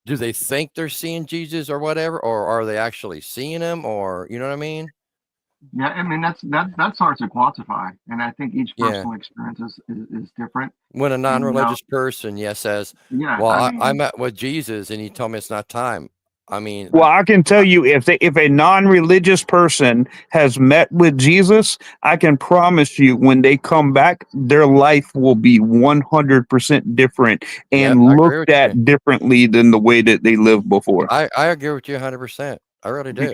do they think they're seeing Jesus or whatever, or are they actually seeing him, or you know what I mean? Yeah, I mean that's hard to quantify, and I think each Yeah. personal experience is different. When a And you know, non-religious person says, yeah, well, I I mean, met with Jesus and he told me it's not time. I mean, Well, I can tell you if a non-religious person has met with Jesus, I can promise you when they come back, their life will be 100% different yeah, and I agree looked with you. at differently than the way that they lived before. I agree with you 100%. I really do.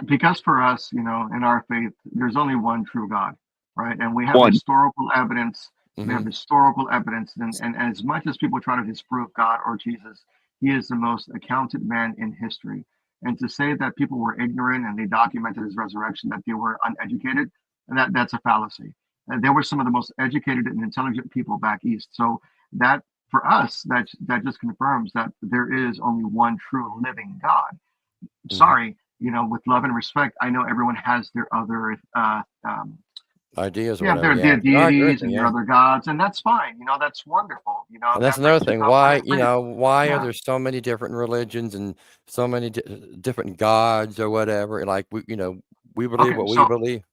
because for us, you know, in our faith, there's only one true God, right? And we have One. historical evidence. We have Mhm. historical evidence, and as much as people try to disprove God or Jesus, He is the most accounted man in history. And to say that people were ignorant and they documented His resurrection, that they were uneducated, that's a fallacy. And they were some of the most educated and intelligent people back east. So that for us, that just confirms that there is only one true living God. Mhm. Sorry, you know, with love and respect, I know everyone has their other Ideas or yeah, whatever. their Yeah. No, I agree with deities you. and their Yeah. other gods, and that's fine. You know, that's wonderful. You know, And that's that another brings you thing. complement. Why are Yeah. there so many different religions and so many different gods or whatever? Like we believe Okay, what we so believe.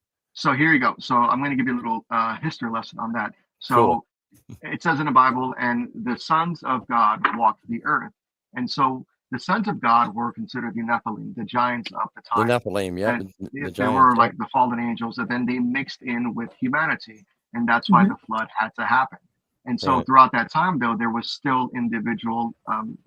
here you go. So I'm going to give you a little history lesson on that. Cool. So it says in the Bible, and the sons of God walked the earth, and so the sons of God were considered the Nephilim, the giants of the The time. Nephilim, yeah, And the they were giants, yeah. like the fallen angels, and then they mixed in with humanity, and that's why Mhm. the flood had to happen. And so Right. throughout that time, though, there was still individual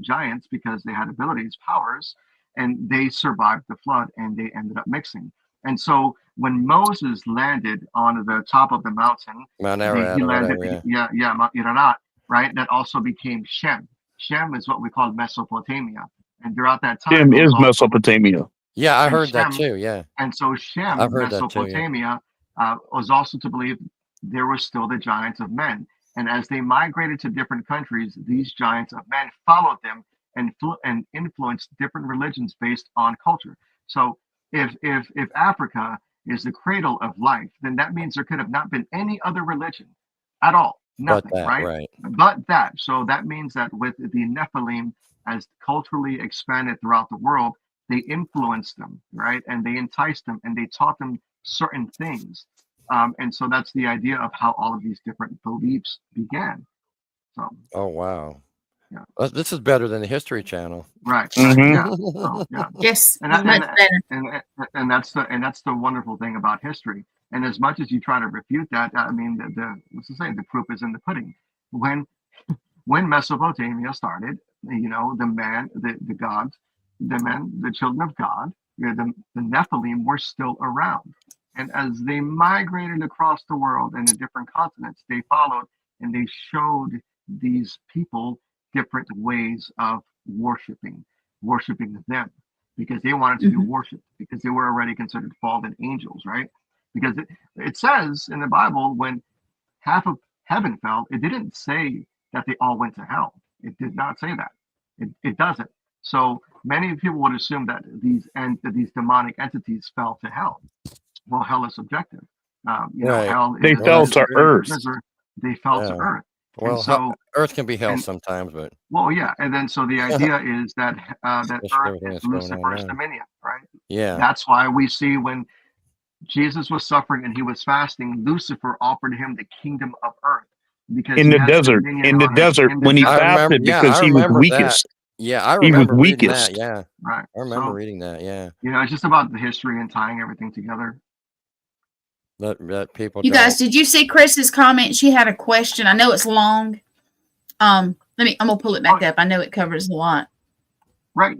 giants because they had abilities, powers, and they survived the flood, and they ended up mixing. And so when Moses landed on the top of the mountain, Mount he Ararat or landed, whatever, yeah. yeah, Mount Ararat, right? That also became Shem. Shem is what we call Mesopotamia. And throughout that time, Shem it was is also, Mesopotamia. Yeah, I and heard that Shem too. Yeah. and so I've Shem, heard that too, yeah. Mesopotamia, was also to believe there were still the giants of men. And as they migrated to different countries, these giants of men followed them and influenced different religions based on culture. So if Africa is the cradle of life, then that means there could have not been any other religion at all. But Nothing, that, right? right. But that. So that means that with the Nephilim, as culturally expanded throughout the world, they influenced them, right? And they enticed them and they taught them certain things. And so that's the idea of how all of these different beliefs began. So, Oh wow. yeah, This is better than the History Channel. right, Mhm. yeah. So, yeah, Yes, and much better. that's the wonderful thing about history. And as much as you try to refute that, I mean, what's to say, the proof is in the pudding. When Mesopotamia started, you know, the gods, the children of God, the Nephilim were still around. And as they migrated across the world and the different continents, they followed and they showed these people different ways of worshiping them because they wanted to be Mhm. worshipped because they were already considered fallen angels, right? Because it says in the Bible when half of heaven fell, it didn't say that they all went to hell. It did not say that. It doesn't. So many people would assume that these demonic entities fell to hell. Well, hell is subjective. You know, Right. hell They Well, fell that's is to true. earth. they fell to Yeah. earth. Well, so Earth can be hell and sometimes, but well, yeah, and then so the idea is that that especially Earth everything is that's going on Lucifer's now. dominion, right? Yeah. That's why we see when Jesus was suffering and he was fasting, Lucifer offered him the kingdom of Earth because In he the has desert, dominion in the on Earth. desert, In the when he I desert, remember. fasted Yeah, because I he was remember that. weakest. Yeah, I He was remember reading that. weakest. Yeah, right? I remember So reading that. Yeah, it's just about the history and tying everything together. that people You don't. guys, did you see Chris's comment? She had a question. I know it's long. I'm gonna pull it back up. I know it covers a lot. Right.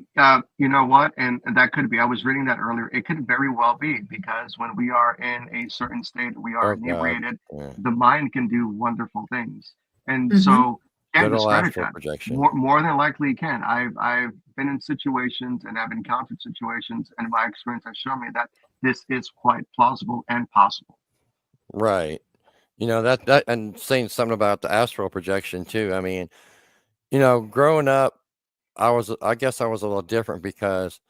You know what? And that could be. I was reading that earlier. It could very well be because when we are in a certain state, we are Oh God. inebriated. Yeah. The mind can do wonderful things, and Mhm. so can't Good old discredit astral that. projection. More than likely, it can. I've been in situations and I've encountered situations, and my experience has shown me that this is quite plausible and possible. Right. You know that and saying something about the astral projection too. I mean, growing up, I guess I was a little different because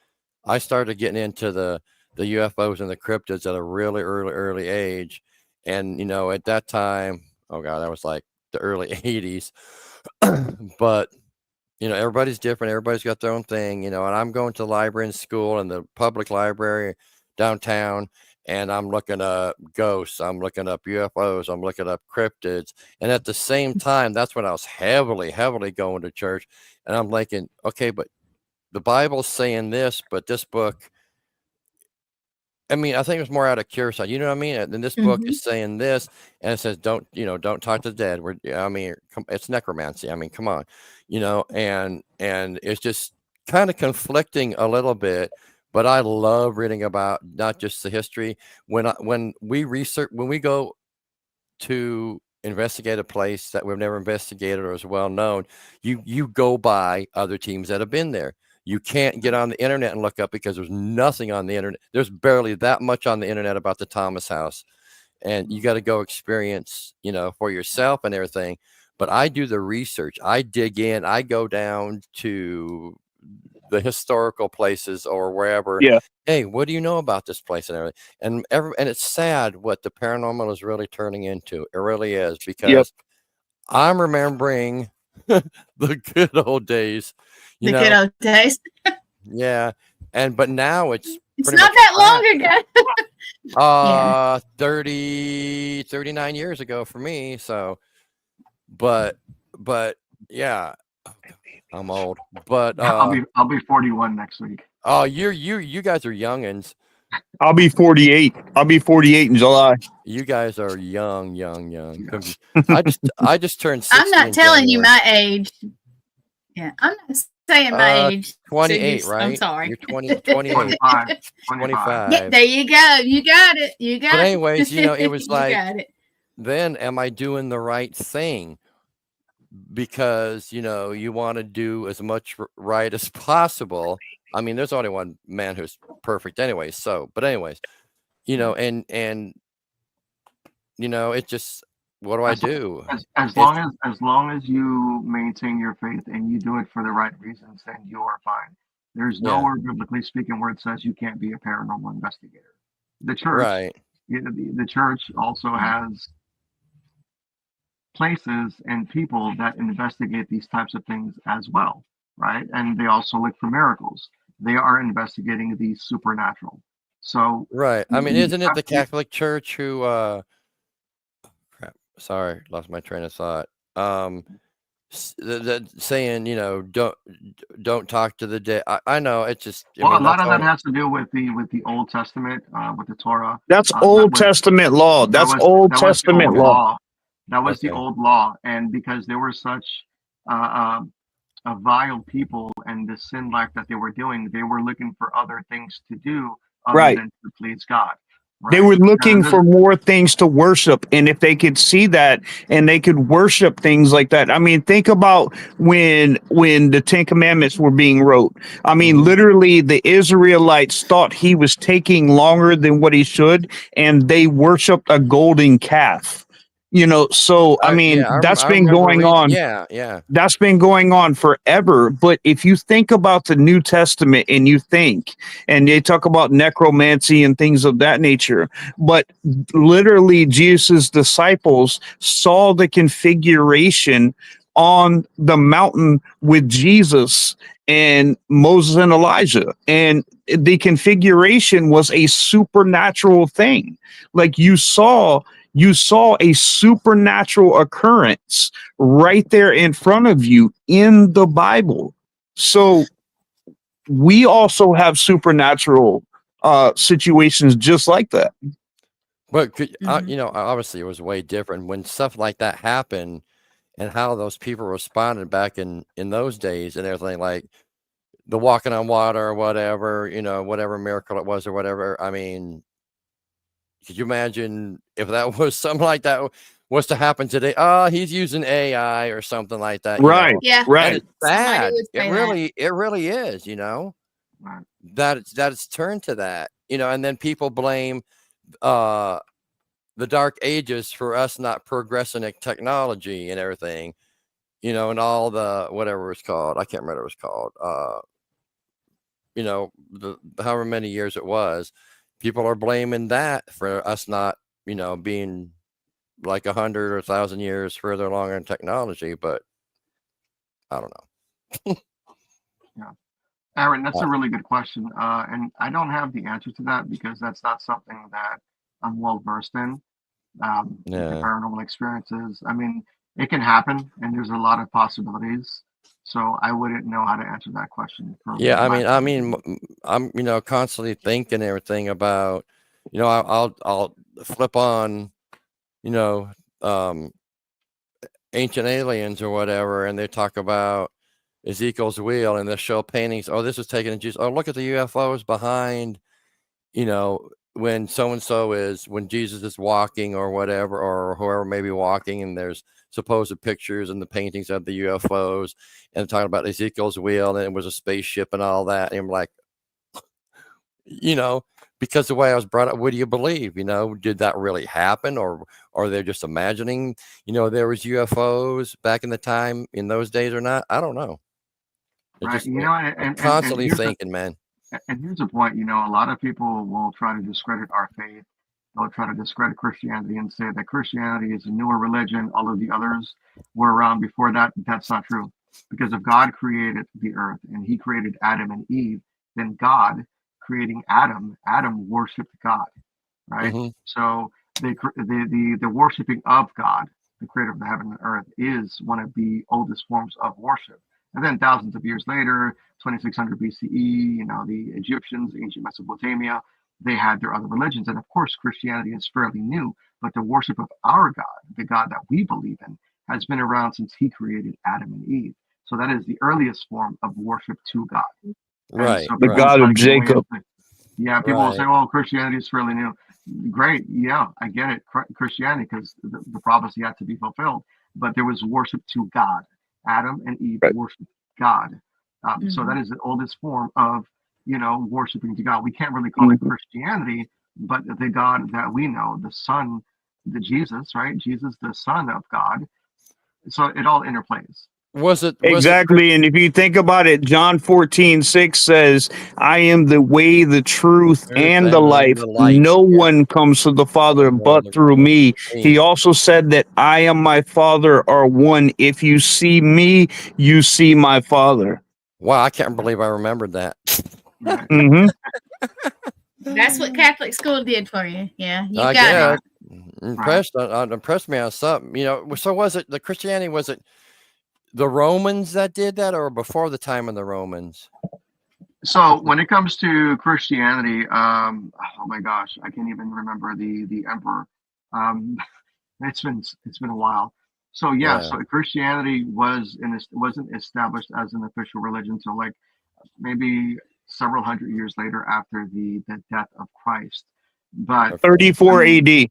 I started getting into the UFOs and the cryptids at a really early age, and at that time, oh God, that was like the early '80s. But everybody's different. Everybody's got their own thing, and I'm going to the library in school and the public library downtown, and I'm looking up ghosts, I'm looking up UFOs, I'm looking up cryptids. And at the same time, that's when I was heavily going to church. And I'm thinking, okay, but the Bible's saying this, but this book, I mean, I think it was more out of curiosity. You know what I mean? And this book is saying this, and it says, don't talk to the dead. It's necromancy. I mean, come on, and it's just kind of conflicting a little bit. But I love reading about not just the history. When we go to investigate a place that we've never investigated or is well known, you go by other teams that have been there. You can't get on the internet and look up because there's nothing on the internet. There's barely that much on the internet about the Thomas House, and you got to go experience, for yourself and everything. But I do the research. I dig in. I go down to the historical places or wherever. Yeah. Hey, what do you know about this place and everything? And it's sad what the paranormal is really turning into. It really is, because I'm remembering the good old days. The good old days. Yeah. But now it's It's not that long ago. 39 years ago for me. So, but yeah, I'm old, but I'll be 41 next week. oh, you guys are youngins. I'll be 48. I'll be 48 in July. You guys are young. Yeah. I just turned 60. I'm not telling you my age. Yeah, I'm not saying my age. 28, so right? I'm sorry. You're 28. 25. Yeah, there you go. You got it. But anyways, it was You like, got it. then am I doing the right thing? Because, you want to do as much right as possible. I mean, there's only one man who's perfect anyway. So, but anyways, and it's just, what do I do? As long as you maintain your faith and you do it for the right reasons, then you are fine. There's nowhere biblically speaking where it says you can't be a paranormal investigator. The church, Right. The church also has places and people that investigate these types of things as well, right? And they also look for miracles. They are investigating the supernatural. So, right. I mean, isn't it the Catholic Church who crap, sorry, lost my train of thought. Saying, don't talk to the dead. I know, it's just, a lot of that has to do with the Old Testament, with the Torah. That's Old Testament law. That's Old Testament law. That was the old law, and because they were such a vile people and the sin life that they were doing, they were looking for other things to do other than to please God. Right? They were looking for more things to worship, and if they could see that and they could worship things like that. I mean, think about when the Ten Commandments were being wrote. I mean, literally, the Israelites thought he was taking longer than what he should, and they worshipped a golden calf. You know, so I mean, Yeah, that's I been remember going reading. on. Yeah. That's been going on forever. But if you think about the New Testament and and they talk about necromancy and things of that nature, but literally Jesus' disciples saw the configuration on the mountain with Jesus and Moses and Elijah. And the configuration was a supernatural thing. Like you saw a supernatural occurrence right there in front of you in the Bible. So we also have supernatural situations just like that. But Mhm. you know, obviously it was way different when stuff like that happened, and how those people responded back in those days and everything, like the walking on water or whatever, you know, whatever miracle it was or whatever. I mean, could you imagine if that was something like that was to happen today? Oh, he's using AI or something like that, you Right, know. Yeah, And right. it's somebody sad. would It say that. really is, you know, Right. that it's turned to that, you know, and then people blame uh the dark ages for us not progressing in technology and everything, you know, and all the whatever it's called. I can't remember what it was called. You know, the however many years it was, people are blaming that for us not, you know, being like 100 or 1,000 years further along in technology. But I don't know. Yeah. Aaron, that's Uh, a really good question. And I don't have the answer to that because that's not something that I'm well versed in. The yeah, paranormal experiences. I mean, it can happen, and there's a lot of possibilities. So I wouldn't know how to answer that question from yeah. my point of view. I'm, you know, constantly thinking everything about, you know, I'll flip on, you know, um, Ancient Aliens or whatever, and they talk about Ezekiel's wheel, and they show paintings. Oh, this was taken in Jesus. Oh, look at the UFOs behind, you know, when so and so is, when Jesus is walking or whatever, or whoever may be walking, and there's supposed pictures and the paintings of the UFOs, and talking about Ezekiel's wheel, and it was a spaceship and all that. And I'm like, you know, because the way I was brought up, what do you believe? You know, did that really happen, or they're just imagining, you know, there was UFOs back in the time in those days or not? I don't know. It Right. just, You know, I'm and constantly thinking, man. here's the point. You know, a lot of people will try to discredit our faith. They'll try to discredit Christianity and say that Christianity is a newer religion. All of the others were around before that. That's not true. Because if God created the earth and he created Adam and Eve, then God creating Adam worshiped God, right? Hmm. So the worshiping of God, the creator of the heaven and earth, is one of the oldest forms of worship. And then thousands of years later, 2600 BCE, you know, the Egyptians, ancient Mesopotamia, they had their other religions. And of course, Christianity is fairly new, but the worship of our God, the God that we believe in, has been around since he created Adam and Eve. So that is the earliest form of worship to God. And Right, so The people will right, God try to of get away and Jacob. say, yeah, people will say, right. well, Christianity is fairly new. Great. Yeah, I get it. Christianity, because the prophecy had to be fulfilled. But there was worship to God. Adam and Eve Right. worshiped God. So Mhm. that is the oldest form of, you know, worshiping to God. We can't really call it Mhm. Christianity, but the God that we know, the Son, the Jesus, right? Jesus, the Son of God. So it all interplays. Was it Exactly. And if you think about it, John 14:6 says, I am the way, the truth, Truth and the and life. the life? No Yeah. one comes to the Father but through But me. me. He also said that I am my Father are one. If you see me, you see my Father. Wow, I can't believe I remembered that. Right. Hmm. That's what Catholic school did for you. Yeah, you I got it. guess Right. Right. impressed me on something. You know, so was it the Christianity? Was it the Romans that did that, or before the time of the Romans? So when it comes to Christianity, oh my gosh, I can't even remember the emperor. Um, it's been a while. So yeah, Yeah. so Christianity wasn't established as an official religion until like maybe several hundred years later after the death of Christ. But Okay. I 34 mean, AD.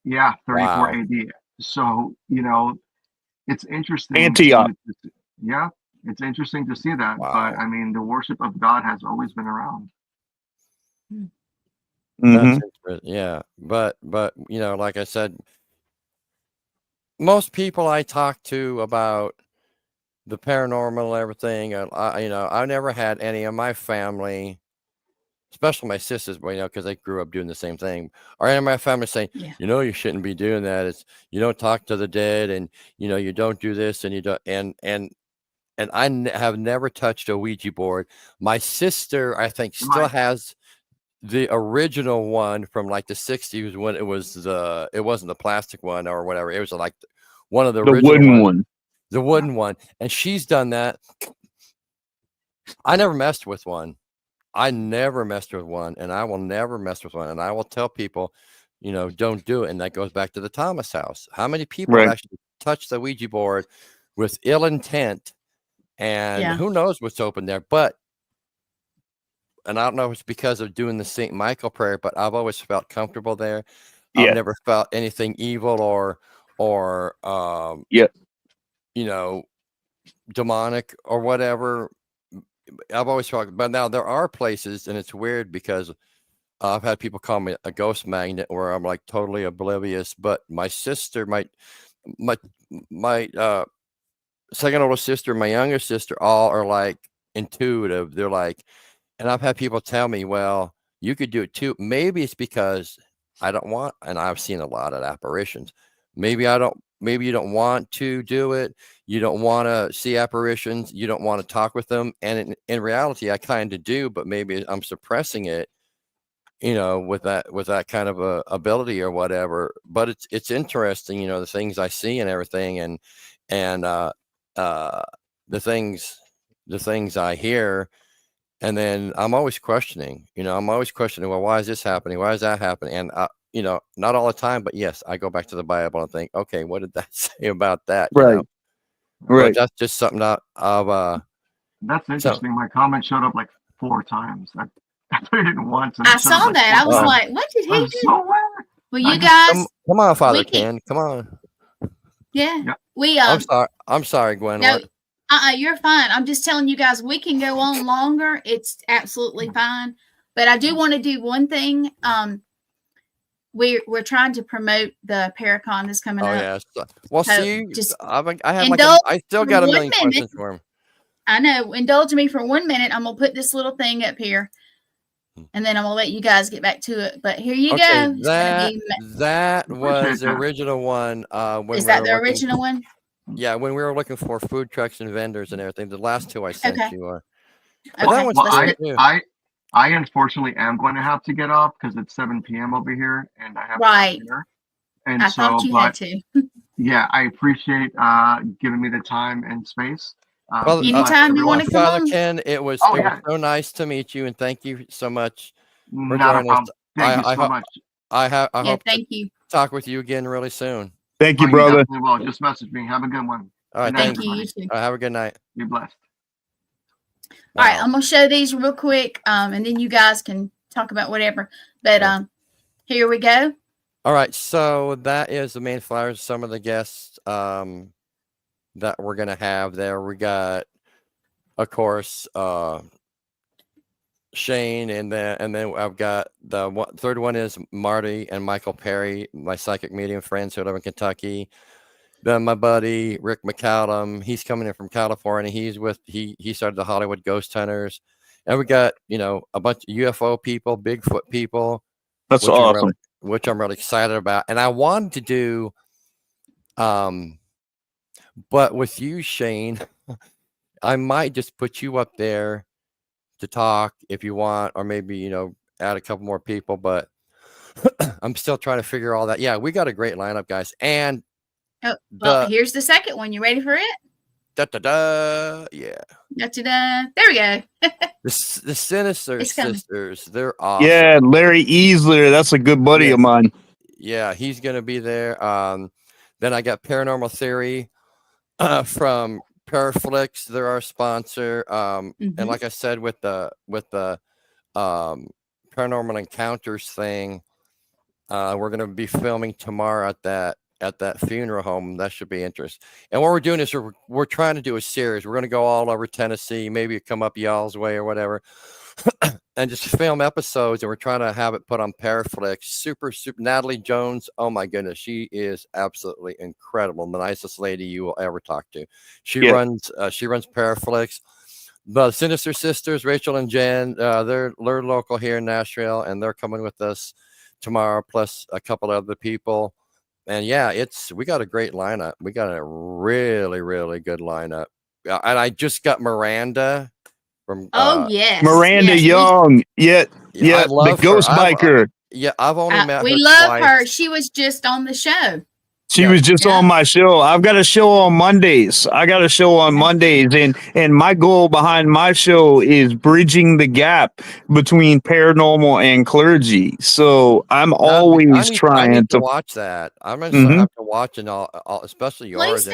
yeah, 34 Wow. AD. So you know, it's interesting Antioch. yeah, it's interesting to see that. But Wow. I mean, the worship of God has always been around. That's Hmm. interesting. Yeah. But you know, like I said, most people I talk to about the paranormal and everything, I never had any of my family, especially my sisters, because they grew up doing the same thing, or any of my family saying, Yeah. you shouldn't be doing that. It's you don't talk to the dead, and you don't do this, and you don't, and I have never touched a Ouija board. My sister, I think, still has the original one from like the 60s when it wasn't the plastic one or whatever. It was like one of the original wooden ones, one. the wooden one. And she's done that. I never messed with one. I never messed with one, and I will never mess with one. And I will tell people, don't do it. And that goes back to the Thomas house. How many people have actually touched the Ouija board with ill intent? And who knows what's open there? And I don't know if it's because of doing the St. Michael prayer, but I've always felt comfortable there. I've never felt anything evil or demonic or whatever. I've always felt, but now there are places, and it's weird because I've had people call me a ghost magnet where I'm like totally oblivious. But my sister, my second older sister, my younger sister, all are like intuitive. They're like, and I've had people tell me, well, you could do it too. Maybe it's because I don't want, and I've seen a lot of apparitions. Maybe you don't want to do it. You don't want to see apparitions. You don't want to talk with them. And in reality, I kind of do, but maybe I'm suppressing it, with that kind of a ability or whatever. But it's interesting, the things I see and everything, and the things I hear. And then I'm always questioning, well, why is this happening? Why is that happening? And, not all the time, but yes, I go back to the Bible and think, okay, what did that say about that? Right. But that's just something out of, That's interesting. My comment showed up like 4 times. I thought you didn't want to. I saw that. I was like, what did he do? So weird. Well, you guys. Come on, Father Ken. Come on. Yeah. I'm sorry, Gwen. No, you're fine. I'm just telling you guys, we can go on longer. It's absolutely fine. But I do want to do one thing. We're trying to promote the Paracon that's coming up. Oh yeah. Well, so see, just I still got a million questions for him. I know. Indulge me for 1 minute. I'm gonna put this little thing up here, and then I'm gonna let you guys get back to it. But here you go. That was the original one. Is that the original one? Yeah, when we were looking for food trucks and vendors and everything. The last two I sent you are. Okay. Well, I unfortunately am going to have to get off because it's 7 p.m. over here, and I have dinner. And I thought you had to. Yeah, I appreciate giving me the time and space. Well, anytime you want to come Father on. Ken, it was so nice to meet you, and thank you so much for joining us. Thank you so much. I hope thank you. Talk with you again really soon. Thank you, brother. You will. Just message me. Have a good one. All right, thank you. You too. Have a good night. Be blessed. All right, I'm gonna show these real quick, and then you guys can talk about whatever. But here we go. All right, so that is the main flyers. Some of the guests that we're gonna have there. We got, of course, Shane, and then I've got the third one is Marty and Michael Perry, my psychic medium friends who live in Kentucky. Then my buddy Rick McCallum, he's coming in from California. He started the Hollywood Ghost Hunters, and we got a bunch of UFO people, Bigfoot people. That's awesome. Which I'm really excited about. And I wanted to do, but with you, Shane, I might just put you up there to talk if you want, or maybe add a couple more people. But I'm still trying to figure all that. Yeah, we got a great lineup, guys, and. Here's the second one. You ready for it? Yeah. There we go. The Sinister Sisters. They're awesome. Yeah, Larry Easler. That's a good buddy of mine. Yeah, he's gonna be there. Then I got Paranormal Theory from Paraflix. They're our sponsor. And like I said, with the Paranormal Encounters thing, we're gonna be filming tomorrow at that funeral home. That should be interesting. And what we're doing is we're trying to do a series. We're going to go all over Tennessee, maybe come up y'all's way or whatever. and just film episodes, and we're trying to have it put on Paraflix. Super Natalie Jones, oh my goodness, she is absolutely incredible, the nicest lady you will ever talk to. She runs Paraflix. The Sinister Sisters, Rachel and Jen, they're local here in Nashville, and they're coming with us tomorrow, plus a couple of other people. And yeah, we got a great lineup. We got a really, really good lineup. And I just got Miranda from yes, Miranda yes, Young. I the love Ghost her. Biker. I've only met her. We love twice. her. She was just on the show. She was just on my show. I've got a show on Mondays. And my goal behind my show is bridging the gap between paranormal and clergy. So I'm always trying I need to watch that. I'm gonna have to watch it all, especially yours.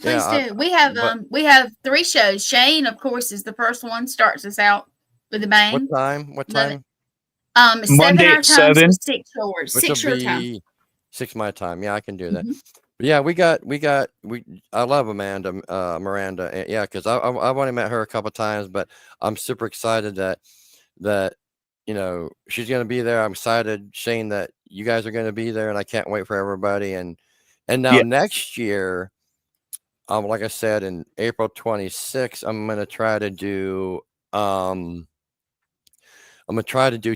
Please do. We have 3 shows. Shane, of course, is the first one. Starts us out with a bang. What time? Monday at 7. 6 yours. Which 6 your time. 6 my time. Yeah, I can do that. But yeah, I love Amanda, Miranda. Yeah, because I've only met her a couple times, but I'm super excited that she's gonna be there. I'm excited, Shane, that you guys are gonna be there, and I can't wait for everybody. And now next year, like I said, in April 26th, I'm gonna try to do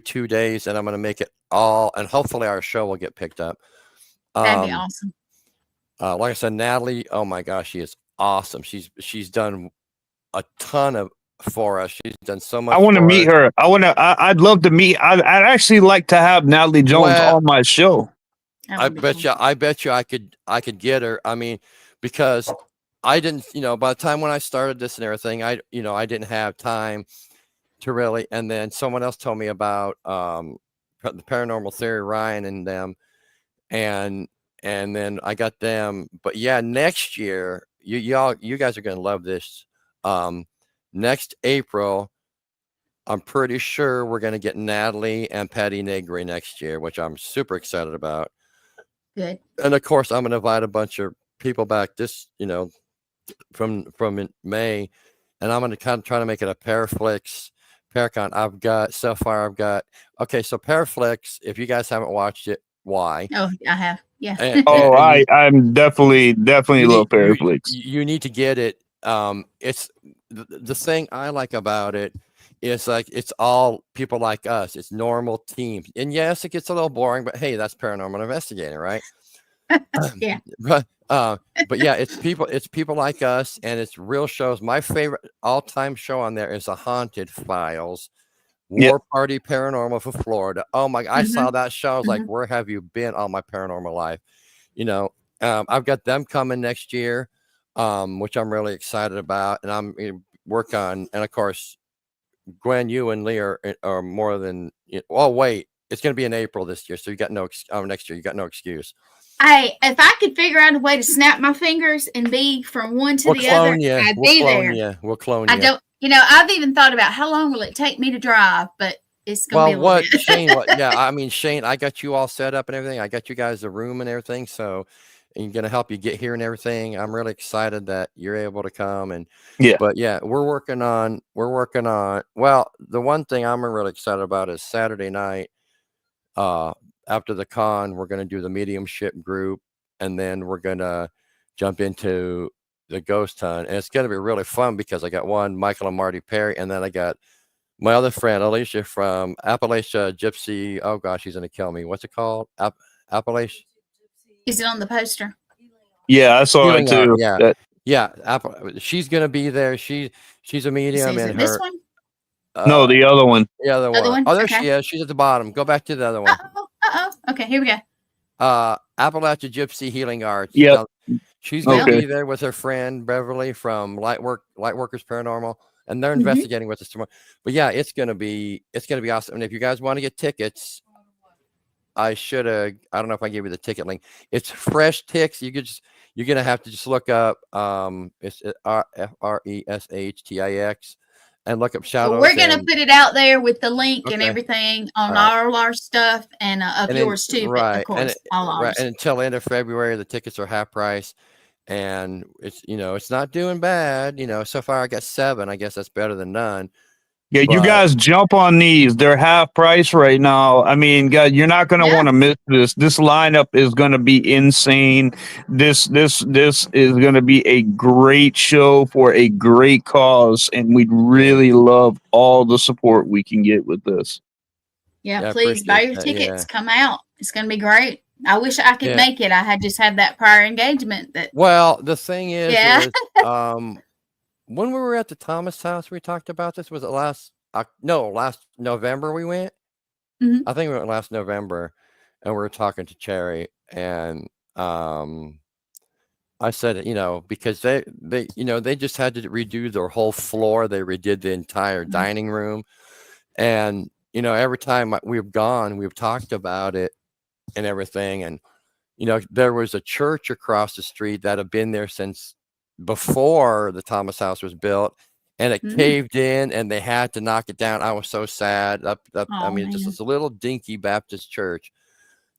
2 days, and I'm gonna make it all, and hopefully our show will get picked up. That'd be awesome. Like I said, Natalie, oh my gosh, she is awesome. She's done a ton for us. She's done so much. I want to meet her. I'd love to meet. I'd actually like to have Natalie Jones on my show. I bet you I could get her. I mean, because I didn't, by the time when I started this and everything, I didn't have time to really. And then someone else told me about the Paranormal Theory, Ryan and them, and then I got them. But yeah, next year, you guys are gonna love this. Next April, I'm pretty sure we're gonna get Natalie and Patty Negri next year, which I'm super excited about. Good. And of course, I'm gonna invite a bunch of people back this, from May, and I'm gonna kind of try to make it a Paracon. So okay, so Paraflix, if you guys haven't watched it, why? Oh, I have. Yeah. I'm definitely love Paraflix. You need to get it. It's the thing I like about it is like it's all people like us. It's normal teams, and yes, it gets a little boring, but hey, that's Paranormal Investigating, right? Yeah. But yeah, it's people like us, and it's real shows. My favorite all-time show on there is The Haunted Files. War Party Paranormal for Florida. Oh my! I saw that show. I was like, "Where have you been all my paranormal life?" I've got them coming next year, which I'm really excited about, and I'm work on. And of course, Gwen, you and Lee are more than. Oh wait, it's going to be in April this year, so you got next year. You got no excuse. If I could figure out a way to snap my fingers and be from one to the other, I'd be there. We'll clone you. I don't. I've even thought about how long will it take me to drive, but it's going to be a little bit. Shane, Shane, I got you all set up and everything. I got you guys the room and everything. So I'm going to help you get here and everything. I'm really excited that you're able to come. But yeah, we're working on, well, the one thing I'm really excited about is Saturday night, after the con, we're going to do the mediumship group, and then we're going to jump into the ghost hunt, and it's going to be really fun because I got Michael and Marty Perry, and then I got my other friend Alicia from Appalachia Gypsy. Oh gosh, she's going to kill me. What's it called? Appalachia. Is it on the poster? Yeah, I saw it too. She's going to be there. She's a medium. Is it this one? No, the other one. The other one. Oh, there she is. She's at the bottom. Go back to the other one. Okay, here we go. Appalachia Gypsy Healing Arts. Yep. She's going to be there with her friend Beverly from Lightworkers Paranormal, and they're investigating with us tomorrow. But yeah, it's going to be awesome. And if you guys want to get tickets, I don't know if I gave you the ticket link. It's Fresh Tix. You're going to have to just look up it's FRESHTIX and look up Shadows. We're going to put it out there with the link and everything on all our stuff and yours too. Right. Of course, all ours. Right. And until end of February, the tickets are half price, and it's not doing bad. So far I got 7. I guess that's better than none. Yeah, you But guys jump on these. They're half price right now. I mean, guys, you're not going to Yeah. want to miss this. This lineup is going to be insane. This is going to be a great show for a great cause, and we'd really love all the support we can get with this. Yeah, Yeah, I please buy your appreciate that, tickets. yeah. Come out. It's going to be great. I wish I could Yeah. make it. I had just had that prior engagement that. Well, the thing is, Yeah. when we were at the Thomas house, we talked about this. Was it last November we went? Mhm. I think we went last November, and we were talking to Cherry, and I said, because they just had to redo their whole floor. They redid the entire dining room, and every time we've gone, we've talked about it and everything, and there was a church across the street that had been there since before the Thomas house was built, and it caved in, and they had to knock it down. I was so sad. I mean, just this little dinky Baptist church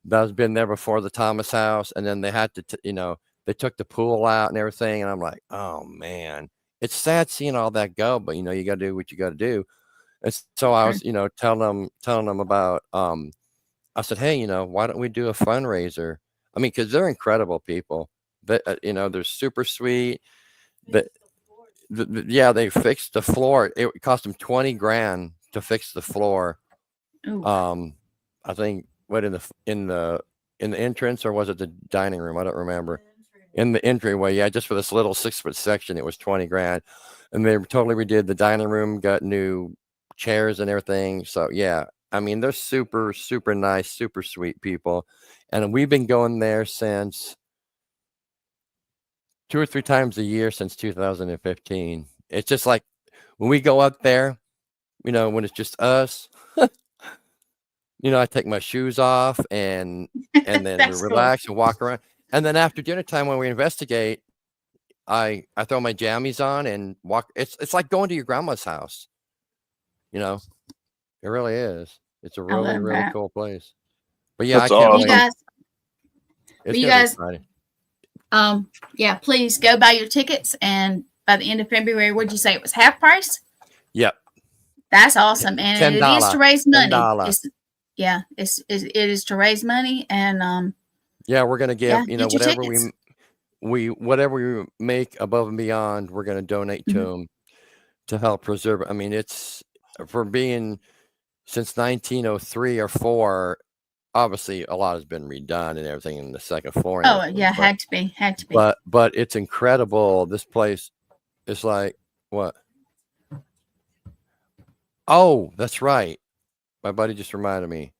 that's been there before the Thomas house, and then they had to, they took the pool out and everything, and I'm like, oh man, it's sad seeing all that go, but you got to do what you got to do. And so I was, telling them about, I said, hey, why don't we do a fundraiser? I mean, because they're incredible people. That they're super sweet. But they fixed the floor. It cost them $20,000 to fix the floor. Ooh. I think what in the entrance, or was it the dining room? I don't remember. In the entryway, yeah, just for this little 6-foot section, it was $20,000, and they totally redid the dining room, got new chairs and everything. So yeah, I mean, they're super, super nice, super sweet people, and we've been going there since 2 or 3 times a year since 2015. It's just like when we go up there, when it's just us. I take my shoes off and then relax and walk around. And then after dinner time, when we investigate, I throw my jammies on and walk. It's like going to your grandma's house. It really is. It's a really, really cool place. But yeah, That's I can't awesome. wait. You guys, yeah, please go buy your tickets. And by the end of February, what'd you say? It was half price? Yep. That's awesome. And it is to raise money. It is to raise money. And yeah, we're gonna give whatever we make above and beyond, we're gonna donate to them to help preserve it. I mean, it's for being since 1903 or 4. Obviously, a lot has been redone and everything in the second floor. Had to be. But it's incredible. This place is like what? Oh, that's right. My buddy just reminded me.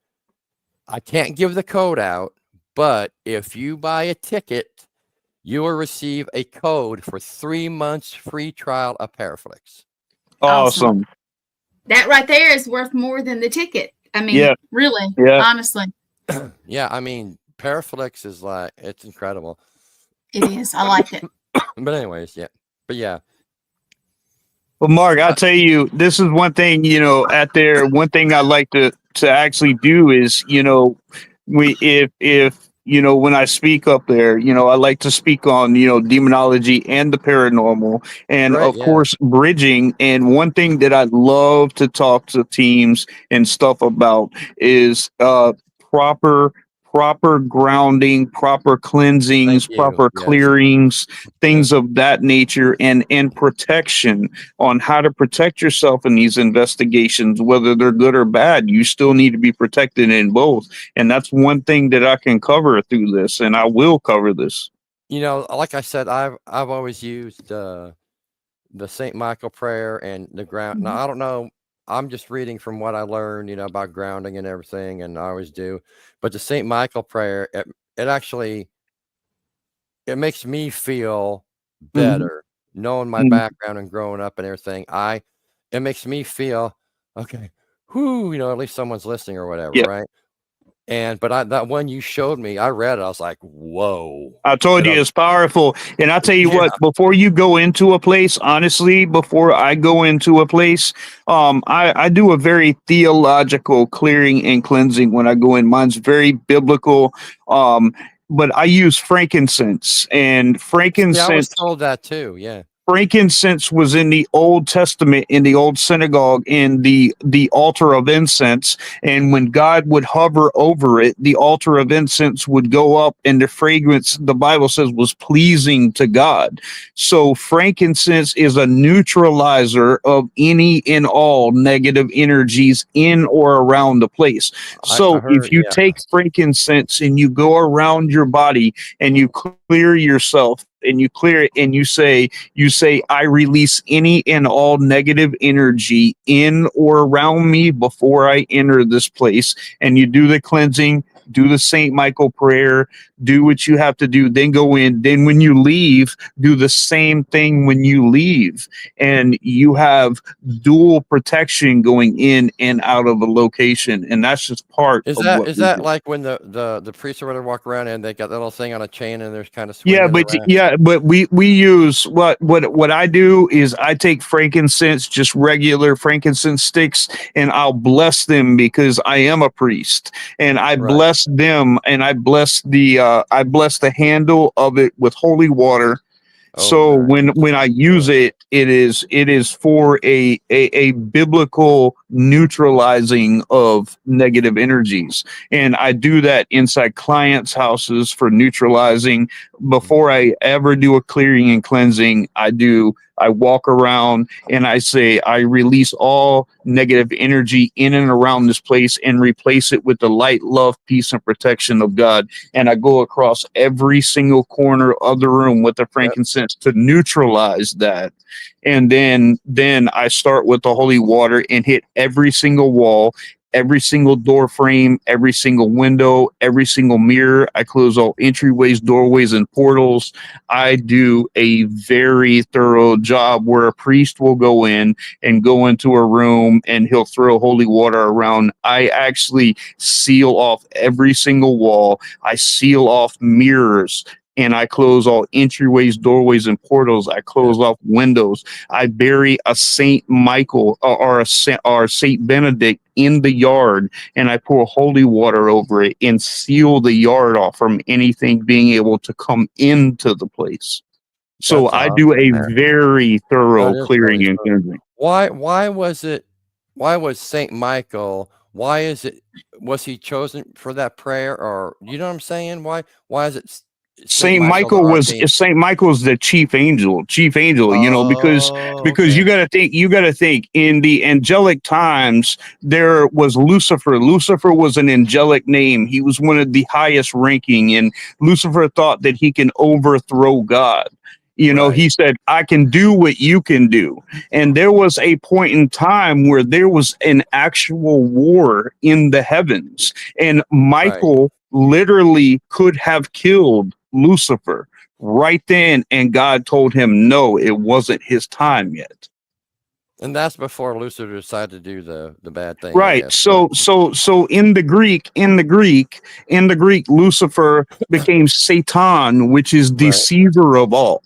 I can't give the code out, but if you buy a ticket, you will receive a code for 3 months free trial of Paraflix. Awesome. That right there is worth more than the ticket. I mean, really, honestly. Yeah, I mean, Paraflix is like, it's incredible. It is. I like it. But anyways, yeah. But yeah. Well, Mark, I'll tell you, this is one thing, out there, one thing I like to actually do is, when I speak up there, I like to speak on, demonology and the paranormal and of course bridging. And one thing that I love to talk to teams and stuff about is proper grounding, proper cleansings, proper clearings, things of that nature, and protection on how to protect yourself in these investigations, whether they're good or bad. You still need to be protected in both. And that's one thing that I can cover through this, and I will cover this. Like I said, I've always used the St. Michael prayer and the ground. Now, I don't know. I'm just reading from what I learned, about grounding and everything, and I always do. But the St. Michael prayer, it actually, it makes me feel better, knowing my background and growing up and everything. It makes me feel, okay, at least someone's listening or whatever, right? But that one you showed me, I read it. I was like, whoa. I told you it's powerful. And I'll tell you what, before you go into a place, honestly, before I go into a place, I do a very theological clearing and cleansing when I go in. Mine's very biblical. But I use frankincense, and frankincense. Yeah, I was told that too. Yeah. Frankincense was in the Old Testament, in the old synagogue, in the altar of incense. And when God would hover over it, the altar of incense would go up, and the fragrance, the Bible says, was pleasing to God. So frankincense is a neutralizer of any and all negative energies in or around the place. I So heard, if you yeah. take frankincense and you go around your body and you clear yourself, and you clear it, and you say, I release any and all negative energy in or around me before I enter this place. And you do the cleansing, do the St. Michael prayer, do what you have to do, then go in. Then when you leave, do the same thing when you leave. And you have dual protection going in and out of a location. And that's just part Is of that what is we that do. like when the priests or whatever walk around and they got that little thing on a chain and they're kind of Yeah, swinging but around? we use what I do is I take frankincense, just regular frankincense sticks, and I'll bless them because I am a priest, and I Right. bless them, and I bless the handle of it with holy water. Oh, So very when I use good. it is for a biblical neutralizing of negative energies. And I do that inside clients' houses for neutralizing. Before I ever do a clearing and cleansing, I walk around and I say, I release all negative energy in and around this place and replace it with the light, love, peace, and protection of God. And I go across every single corner of the room with the Yep. frankincense to neutralize that. And then I start with the holy water and hit every single wall, every single door frame, every single window, every single mirror. I close all entryways, doorways, and portals. I do a very thorough job where a priest will go in and go into a room and he'll throw holy water around. I actually seal off every single wall. I seal off mirrors. And I close all entryways, doorways, and portals. I close off windows. I bury a Saint Michael or a Saint Benedict in the yard, and I pour holy water over it and seal the yard off from anything being able to come into the place. So That's I do awesome, a man. very thorough That is really clearing and cool. cleansing. Why was Saint Michael, was he chosen for that prayer, or you know what I'm saying? Why is it Saint Michael the Archangel? Saint Michael's the chief angel, because Oh, you okay. got to think in the angelic times there was Lucifer. Lucifer was an angelic name. He was one of the highest ranking, and Lucifer thought that he can overthrow God. Right, He said, I can do what you can do. And there was a point in time where there was an actual war in the heavens, and right. Michael literally could have killed Lucifer right then, and God told him no, it wasn't his time yet. And that's before Lucifer decided to do the bad thing, I Right. guess. So in the Greek, Lucifer became Satan, which is Right, deceiver of all.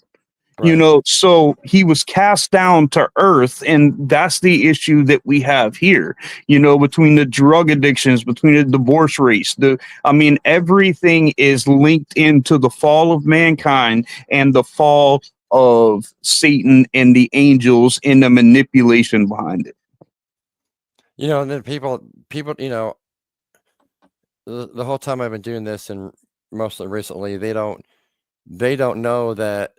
right. So he was cast down to earth, and that's the issue that we have here, between the drug addictions, between the divorce rates, everything is linked into the fall of mankind and the fall of Satan and the angels and the manipulation behind it. And then people, the whole time I've been doing this, and mostly recently, they don't know that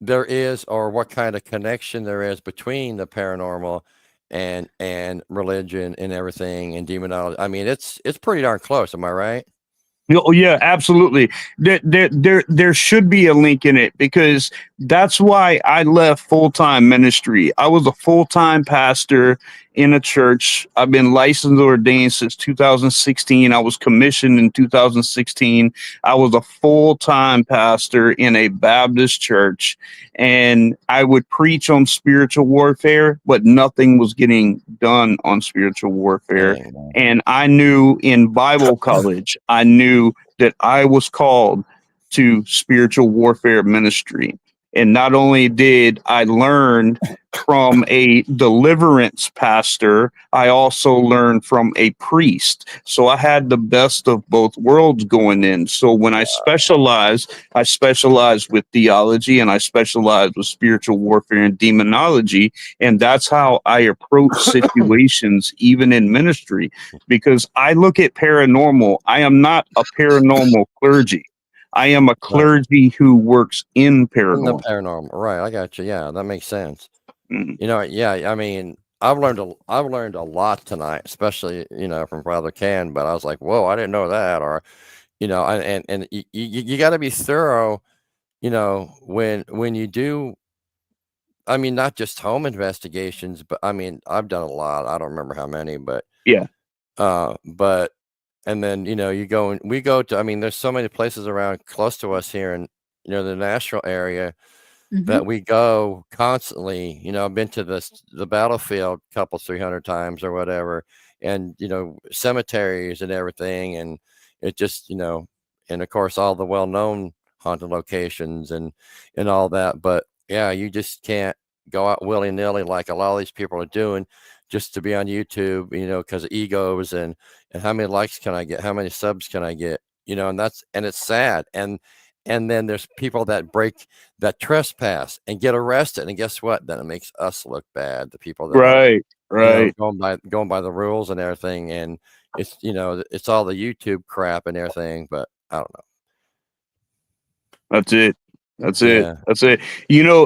there is, or what kind of connection there is between the paranormal and religion and everything and demonology. I mean, it's pretty darn close. Am I right? Oh yeah, absolutely. There should be a link in it, because that's why I left full-time ministry. I was a full-time pastor in a church. I've been licensed and ordained since 2016. I was commissioned in 2016. I was a full-time pastor in a Baptist church, and I would preach on spiritual warfare, but nothing was getting done on spiritual warfare. Dang, man. And I knew in Bible college, I knew that I was called to spiritual warfare ministry. And not only did I learn from a deliverance pastor, I also learned from a priest. So I had the best of both worlds going in. So when I specialize with theology, and I specialize with spiritual warfare and demonology. And that's how I approach situations, even in ministry, because I look at paranormal. I am not a paranormal clergy. I am a clergy who works in In the paranormal. paranormal, right? I got you. Yeah, that makes sense. Mhm. You know, yeah. I mean, I've learned a lot tonight, especially from Brother Ken. But I was like, whoa, I didn't know that. Or and you got to be thorough. When you do. I mean, not just home investigations, but I mean, I've done a lot. I don't remember how many, but Yeah. but and then we go to. I mean, there's so many places around close to us here in the Nashville area that we go constantly. I've been to the battlefield a couple 300 times or whatever, and cemeteries and everything, and it just and of course all the well-known haunted locations and all that. But yeah, you just can't go out willy-nilly like a lot of these people are doing just to be on YouTube, because of egos and how many likes can I get, how many subs can I get, and it's sad. And then there's people that trespass and get arrested, and guess what? Then it makes us look bad. The people that Right. are going by the rules and everything, and it's it's all the YouTube crap and everything. But I don't know. That's it. That's Yeah. it. That's it.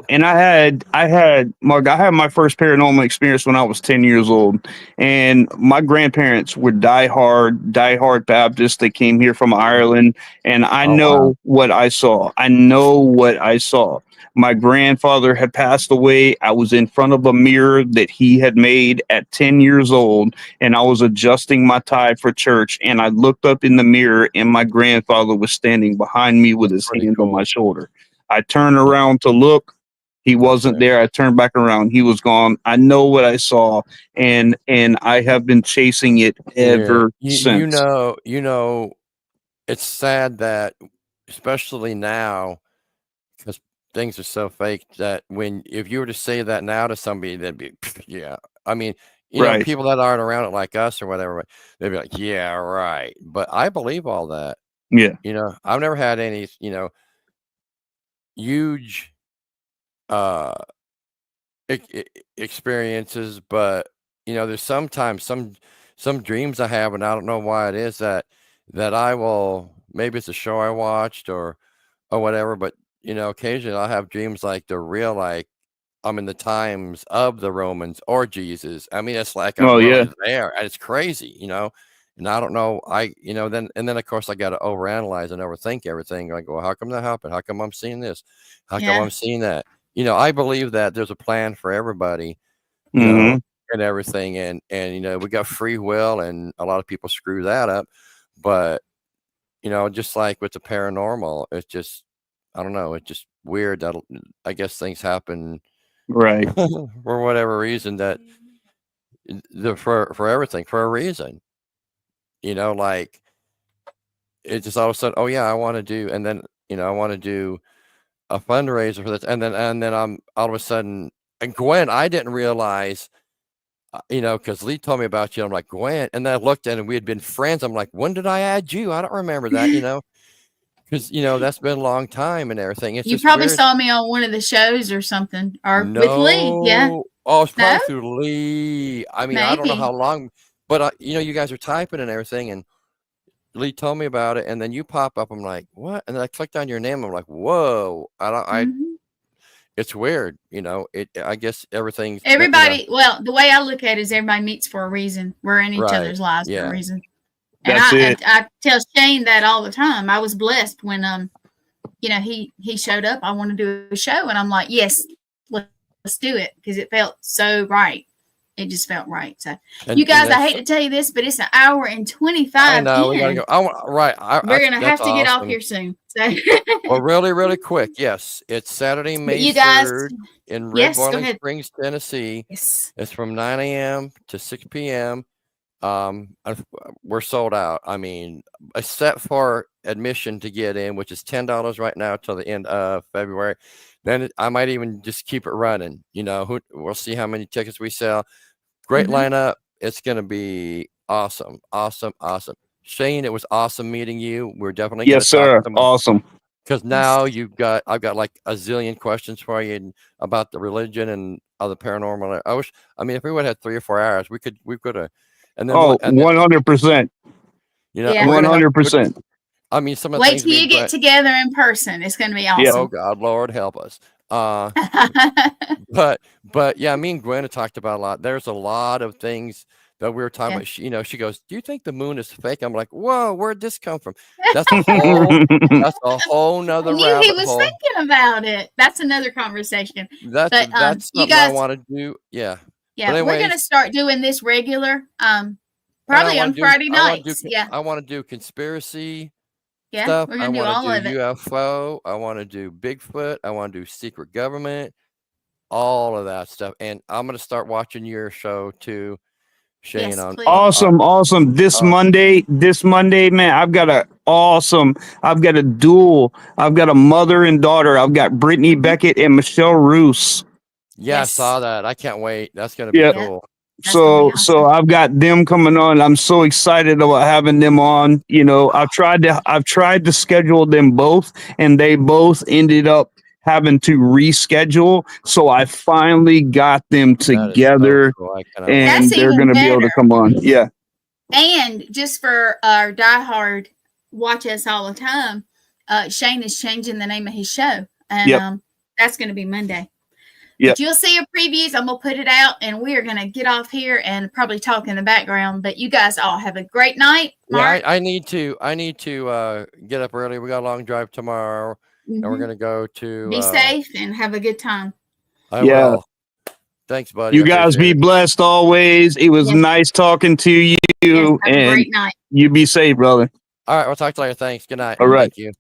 And I had my first paranormal experience when I was 10 years old. And my grandparents were diehard Baptists. They came here from Ireland. And I Oh, wow. know what I saw. My grandfather had passed away. I was in front of a mirror that he had made at 10 years old, and I was adjusting my tie for church. And I looked up in the mirror, and my grandfather was standing behind me with his Pretty hand on my cool. shoulder. I turned around to look. He wasn't there. I turned back around. He was gone. I know what I saw, and I have been chasing it ever since. It's sad that, especially now, because things are so fake, that if you were to say that now to somebody, they'd be, yeah. I mean, Right. people that aren't around it like us or whatever, they'd be like, yeah, right. But I believe all that. Yeah. I've never had any, huge experiences, but there's sometimes some dreams I have, and I don't know why it is that I will, maybe it's a show I watched or whatever, but occasionally I'll have dreams like they're real, like I'm in the times of the Romans or Jesus. I mean, it's like I'm Oh, yeah. really there, and it's crazy, and I don't know. Then of course I got to overanalyze and overthink everything. Like, well, how come that happened? How come I'm seeing this? How come I'm seeing that? I believe that there's a plan for everybody, Mhm. and everything, and we got free will, and a lot of people screw that up. But just like with the paranormal, it's just, I don't know, it's just weird that I guess things happen Right. for whatever reason, that for everything, for a reason. Like it just all of a sudden, oh yeah, I want to do, and then I want to do a fundraiser for this, and then I'm all of a sudden, and Gwen, I didn't realize, because Lee told me about you. I'm like, Gwen, and then I looked at it, and we had been friends. I'm like, when did I add you? I don't remember that, because that's been a long time and everything. It's You just probably weird. saw me on one of the shows or something, or with Lee. Yeah. No. Oh, it's probably No? through Lee. I mean, I don't know Maybe. how long, but you guys are typing and everything, and Lee told me about it, and then you pop up. I'm like, what? And then I clicked on your name. I'm like, whoa. Mhm. It's weird, I guess everything's been, Everybody, well, the way I look at it is everybody meets for a reason. We're in each right. other's lives for a Yeah. reason. And That's it. I tell Shane that all the time. I was blessed when he showed up. I want to do a show, and I'm like, yes, let's do it, because it felt so right. It just felt right. So, you guys, I hate to tell you this, but it's an hour and 25 I know, we gotta in. go. Right. We're gonna have That's to get off awesome. here soon. So, Well, really, really quick. Yes, it's Saturday, but May you guys, 3rd in Red yes, go Boiling ahead. Springs, Tennessee. Yes. It's from 9 a.m. to 6 p.m. we're sold out. I mean, except for admission to get in, which is $10 right now till the end of February. Then I might even just keep it running. You know, we'll see how many tickets we sell. Great lineup. It's going to be awesome. Awesome. Awesome. Shane, it was awesome meeting you. We're definitely Yes, sir. Awesome. Because now I've got like a zillion questions for you about the religion and other paranormal. I mean, if we would have had 3 or 4 hours, we could have. And then 100%. You know, Yeah. 100%. I mean, some of the Wait things till you get together in person. It's going to be awesome. Oh God, Lord help us. But yeah, me and Gwen talked about a lot. There's a lot of things that we were talking about. You know, she goes, "Do you think the moon is fake?" I'm like, "Whoa, where'd this come from?" That's a whole nother I knew rabbit he was hole. thinking about it. That's another conversation. That's you something guys I want to do. Yeah. Yeah, we're going to start doing this regular. Probably on Friday nights. I want to do conspiracy Yeah, stuff. we're going to do all of it. UFO. I want to do Bigfoot. I want to do secret government. All of that stuff. And I'm going to start watching your show too, Shane. Yes, please. Awesome. This Monday, man, I've got a duel. I've got a mother and daughter. I've got Brittany Beckett and Michelle Roos. Yeah, I saw that. I can't wait. That's going to be cool. So I've got them coming on. I'm so excited about having them on. You know, I've tried to schedule them both, and they both ended up having to reschedule. So I finally got them together, and they're going to be able to come on. Yeah. And just for our diehard watch us all the time, Shane is changing the name of his show, and that's going to be Monday. Yeah, you'll see a previews. I'm gonna put it out, and we are gonna get off here and probably talk in the background. But you guys all have a great night. Mark? Yeah, I need to get up early. We got a long drive tomorrow, and we're gonna go to. Be safe and have a good time. I will. Thanks, buddy. You guys be blessed always. It was nice talking to you. Yes, have a great night. You be safe, brother. All right, we'll talk to you later. Thanks. Good night. All right. Thank you.